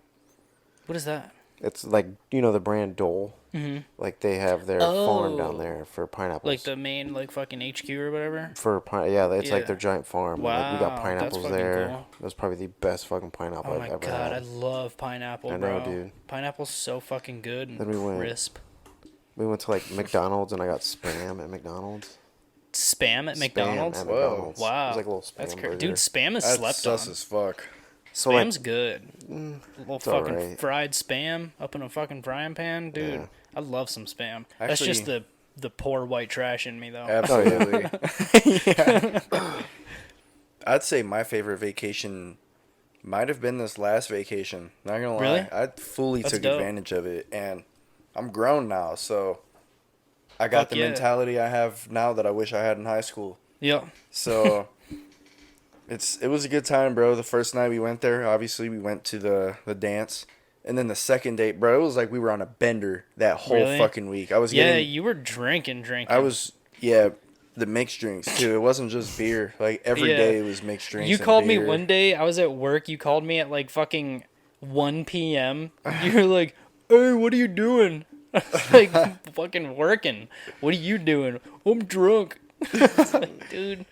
What is that? It's like, you know, the brand Dole. Mm-hmm. Like they have their farm Oh. down there for pineapples. Like the main, like, fucking HQ or whatever? For yeah, it's Yeah. like their giant farm. Like we got Wow, that's pineapples fucking there. cool. That was probably the best fucking pineapple Oh I've my ever god, I had. love pineapple, I know, bro. dude. Pineapple's so fucking good and Then we went- crisp. We went to like McDonald's and I got Spam at McDonald's. Spam at Spam McDonald's? at Whoa. McDonald's. It Wow. was like a little Spam That's burger. crazy. Dude, Spam is That's slept sus on. as fuck. So, like, Spam's good. Little it's fucking alright. fried Spam up in a fucking frying pan. Dude, Yeah. I love some Spam. That's Actually- just the poor white trash in me, though. Absolutely. Yeah. I'd say my favorite vacation might have been this last vacation. Not gonna lie. Really? I fully That's took dope. advantage of it, and I'm grown now, so I got Fuck the yeah. mentality I have now that I wish I had in high school. Yep. So it was a good time, bro. The first night we went there, obviously we went to the dance. And then the second date, bro, it was like we were on a bender that whole Really? fucking week. I was Yeah, getting you were drinking. the mixed drinks too. It wasn't just beer. Like every Yeah. day it was mixed drinks. You and called me beer. one day. I was at work. You called me at like fucking 1 p.m. You were like, "Hey, what are you doing?" I was like, "Fucking working. What are you doing?" "I'm drunk." Like, dude,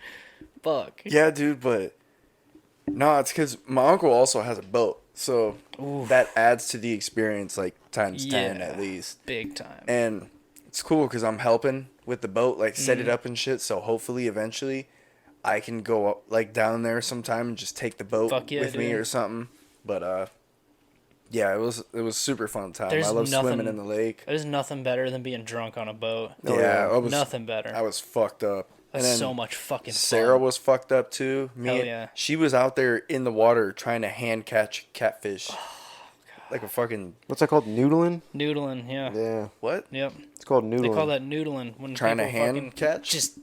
fuck. Yeah, dude, but no, it's because my uncle also has a boat, so Oof. that adds to the experience like times 10 Yeah. at least. Big time. And it's cool because I'm helping with the boat, like set Mm-hmm. it up and shit. So hopefully, eventually, I can go up, like down there sometime and just take the boat Fuck yeah, with me dude. or something. But yeah, it was super fun time. There's I love nothing- swimming in the lake. There's nothing better than being drunk on a boat. Oh, yeah, yeah. Nothing better. I was fucked up. That's and then so much fucking Sarah fun. was fucked up too. Hell yeah. She was out there in the water trying to hand catch catfish. Oh, Like a fucking What's that called? Noodling? Noodling, yeah. Yeah. what? Yep. It's called noodling. They call that noodling when Trying to people hand fucking catch? just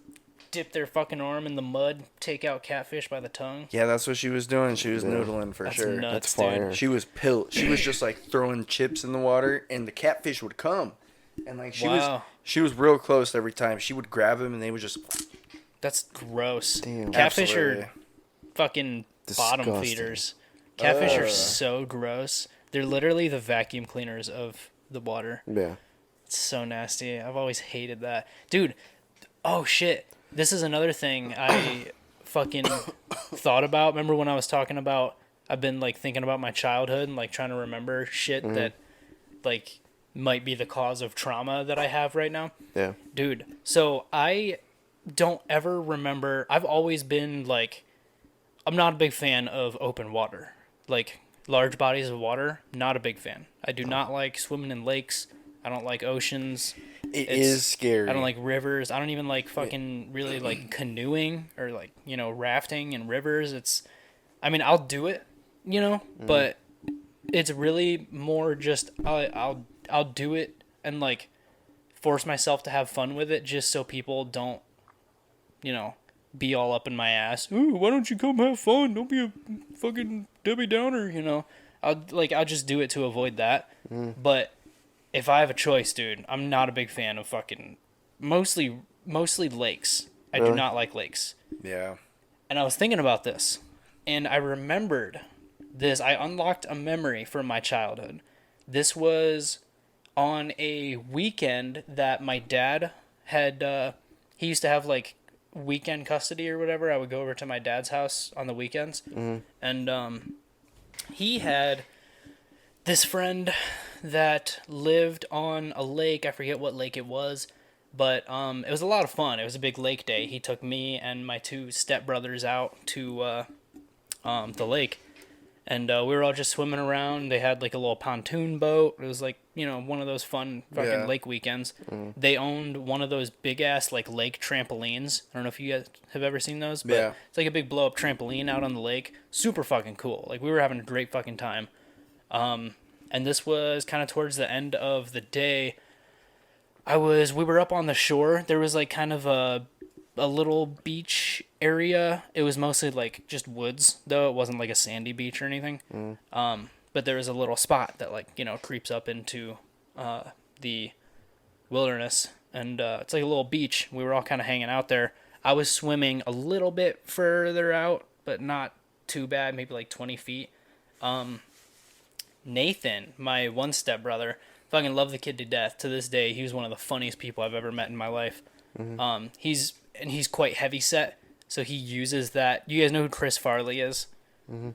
dip their fucking arm in the mud, take out catfish by the tongue. Yeah, that's what she was doing. She was Yeah. noodling for That's sure. nuts, That's dude. fire. She was She was just like throwing chips in the water, and the catfish would come, and like Wow. she was real close every time. She would grab them, and they would just That's gross. Damn. Catfish Absolutely. are fucking bottom Disgusting. feeders. Catfish are Ugh. so gross. They're literally the vacuum cleaners of the water. Yeah. It's so nasty. I've always hated that. Dude, oh shit. This is another thing I fucking thought about. Remember when I was talking about I've been like thinking about my childhood and like trying to remember shit that like might be the cause of trauma that I have right now? Yeah. Dude, so I don't ever remember. I've always been like, I'm not a big fan of open water. Like, large bodies of water, not a big fan. I do not like swimming in lakes. I don't like oceans. it It's- is scary. I don't like rivers. I don't even like fucking really like canoeing or like, rafting in rivers. I mean, I'll do it, but it's really more just I'll do it and like force myself to have fun with it just so people don't, be all up in my ass. Ooh, why don't you come have fun? Don't be a fucking Debbie Downer, I'll just do it to avoid that. But if I have a choice, dude, I'm not a big fan of fucking mostly mostly lakes. I do Really? not like lakes. Yeah. And I was thinking about this, and I remembered this. I unlocked a memory from my childhood. This was on a weekend that my dad had. He used to have like weekend custody or whatever. I would go over to my dad's house on the weekends, and he had this friend that lived on a lake. I forget what lake it was, but it was a lot of fun. It was a big lake day. He took me and my two stepbrothers out to the lake, and we were all just swimming around. They had like a little pontoon boat. It was like, you know, one of those fun fucking Yeah. lake weekends. They owned one of those big ass like lake trampolines. I don't know if you guys have ever seen those, but Yeah. it's like a big blow up trampoline out on the lake. Super fucking cool. Like we were having a great fucking time. And this was kind of towards the end of the day. We were up on the shore. There was like kind of a little beach area. It was mostly like just woods, though. It wasn't like a sandy beach or anything. But there was a little spot that like, you know, creeps up into the wilderness, and it's like a little beach. We were all kind of hanging out there. I was swimming a little bit further out, but not too bad, maybe like 20 feet. Nathan, my one stepbrother, fucking love the kid to death. To this day, he was one of the funniest people I've ever met in my life. He's quite heavy set, so he uses that. You guys know who Chris Farley is?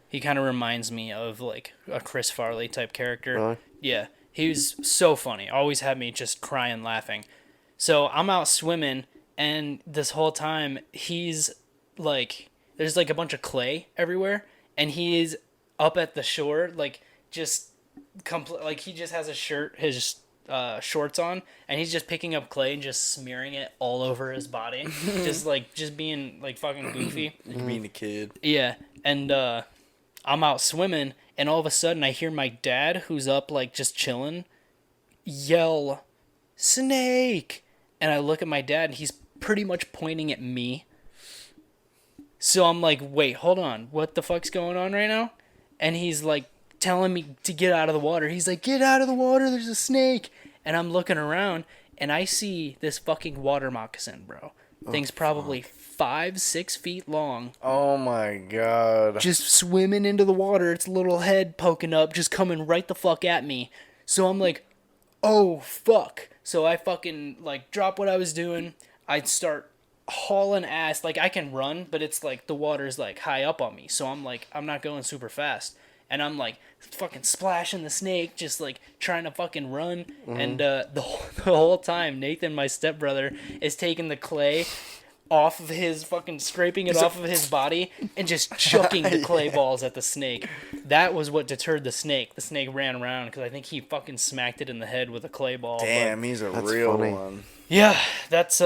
He kind of reminds me of like a Chris Farley type character. Really? Yeah, he was so funny. Always had me just crying laughing. So I'm out swimming, and this whole time he's like, there's like a bunch of clay everywhere, and he's up at the shore, like just like he just has his shorts on, and he's just picking up clay and just smearing it all over his body, just being like fucking goofy. You mean a kid? Yeah, and I'm out swimming, and all of a sudden I hear my dad, who's up like just chilling, yell, "Snake!" And I look at my dad, and he's pretty much pointing at me. So I'm like, wait, hold on, what the fuck's going on right now? And he's like telling me to get out of the water. He's like, "Get out of the water, there's a snake." And I'm looking around, and I see this fucking water moccasin, bro. Thing's probably 5-6 feet long, Oh my god. just swimming into the water, its little head poking up, just coming right the fuck at me. So I'm like, oh fuck. So I fucking like drop what I was doing. I start hauling ass. Like I can run, but it's like the water's like high up on me. So I'm like, I'm not going super fast. And I'm like fucking splashing the snake, just like trying to fucking run. And the whole time, Nathan, my stepbrother, is taking the clay off of his fucking, scraping it off of his body and just chucking the clay balls at the snake. That was what deterred the snake. The snake ran around because I think he fucking smacked it in the head with a clay ball. Damn, But he's a That's real funny. one. yeah, that's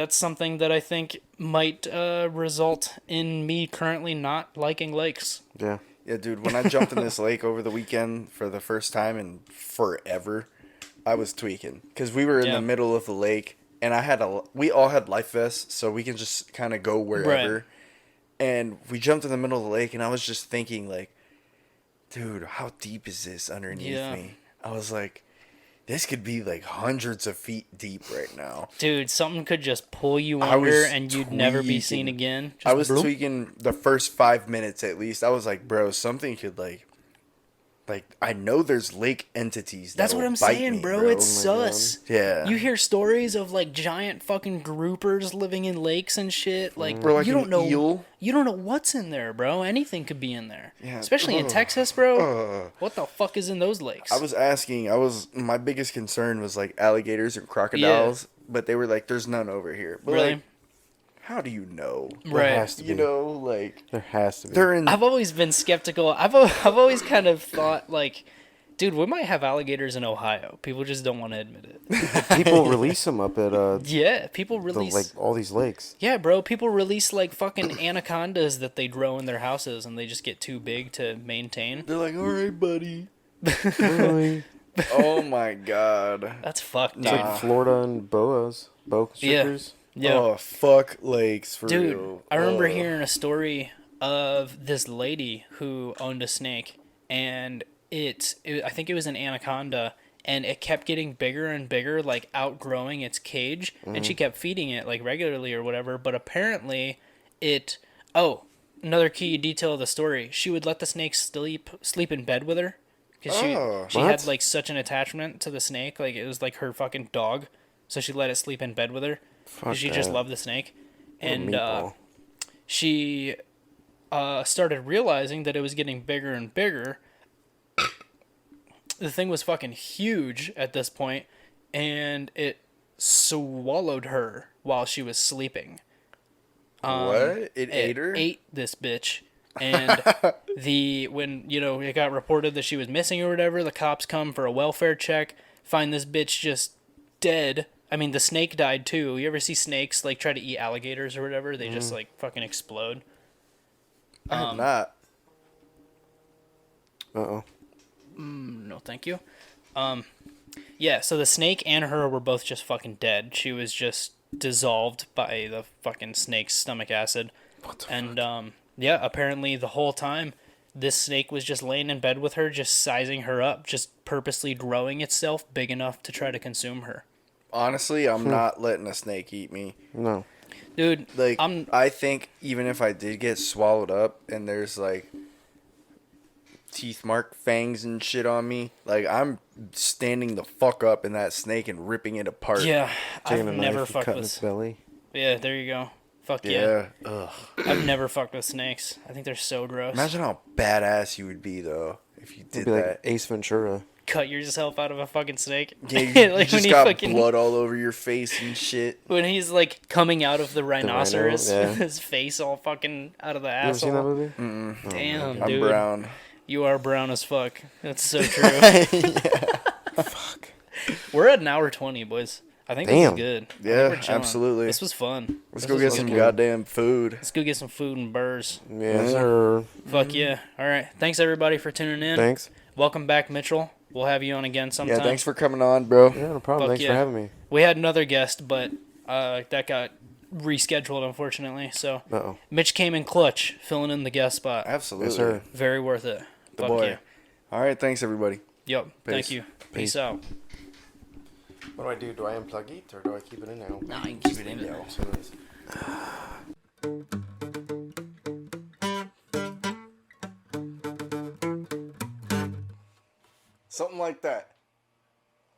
something that I think might result in me currently not liking lakes. Yeah. Yeah, dude, when I jumped in this lake over the weekend for the first time in forever, I was tweaking. Because we were in Yeah. the middle of the lake, and we all had life vests, so we can just kind of go wherever. Right. And we jumped in the middle of the lake, and I was just thinking, like, dude, how deep is this underneath Yeah. me? I was like, this could be like hundreds of feet deep right now. Dude, something could just pull you I under was and you'd never be seen tweaking. again. Just I was bloop. tweaking the first 5 minutes at least. I was like, bro, something could like I know there's lake entities. That's that'll what I'm bite saying, me, bro. It's Oh my sus. Yeah. You hear stories of like giant fucking groupers living in lakes and shit. Like, Or like you don't an know. eel. You don't know what's in there, bro. Anything could be in there. Yeah. Especially in Ugh. Texas, bro. What the fuck is in those lakes? My biggest concern was like alligators and crocodiles, but they were like, there's none over here. But Really? like, how do you know? There Right. has to be. You know, like There has to be. they're in. I've always been skeptical. I've always kind of thought like, dude, we might have alligators in Ohio. People just don't want to admit it. People release them up at Yeah, people the, release. like all these lakes. Yeah, bro, people release like fucking anacondas that they grow in their houses, and they just get too big to maintain. They're like, all right, buddy. Really? Oh my god. That's fucked, dude. It's like Florida and boa constrictors. Yeah. Oh fuck lakes for Dude, real. I remember Oh. hearing a story of this lady who owned a snake, and I think it was an anaconda. and it kept getting bigger and bigger, like outgrowing its cage, and she kept feeding it like regularly or whatever, but apparently it another key detail of the story, she would let the snake sleep in bed with her because she What? had like such an attachment to the snake, like it was like her fucking dog, so she let it sleep in bed with her because she just that. loved the snake. What a And meatball. she started realizing that it was getting bigger and bigger. The thing was fucking huge at this point, and it swallowed her while she was sleeping. What? It ate her? Ate this bitch. And when it got reported that she was missing or whatever, the cops come for a welfare check, find this bitch just dead. I mean, the snake died too. You ever see snakes like try to eat alligators or whatever? They just like fucking explode. I have not. Uh-oh. No, thank you. Yeah, so the snake and her were both just fucking dead. She was just dissolved by the fucking snake's stomach acid. And yeah, apparently the whole time this snake was just laying in bed with her, just sizing her up, just purposely growing itself big enough to try to consume her. Honestly, I'm not letting a snake eat me. No. Dude, Like, I think even if I did get swallowed up and there's like teeth mark fangs and shit on me, like I'm standing the fuck up in that snake and ripping it apart. yeah, Taking I've a never knife and fucked cutting with. its belly. Yeah, there you go. Fuck yeah. Yeah. Ugh. I've never fucked with snakes. I think they're so gross. Imagine how badass you would be though if you It'd did be that. like Ace Ventura. Cut yourself out of a fucking snake. Yeah, you Like just when he got fucking- blood all over your face and shit. When he's like coming out of the rhinoceros yeah. with his face all fucking out of the You ever seen that asshole. movie? Damn, I'm dude. brown. You are brown as fuck. That's so true. Fuck. We're at an hour 20, boys. I think this Damn. is good. I think Yeah, we're chilling. absolutely. This was fun. Let's This go was get fucking some good. goddamn food. Let's go get some food and burrs. Yes, sir. Fuck yeah. All right. Thanks everybody for tuning in. Thanks. Welcome back, Mitchell. We'll have you on again sometime. Yeah, thanks for coming on, bro. Yeah, no problem. Fuck Thanks yeah. for having me. We had another guest, but that got rescheduled, unfortunately. So Uh-oh. Mitch came in clutch, filling in the guest spot. Absolutely. Yes, sir. Very worth it. The Fuck boy. yeah. All right, thanks everybody. Yep. Thank Peace. you. Peace out. What do? Do I unplug it or do I keep it in now? Nah, you can keep it in there. Something like that.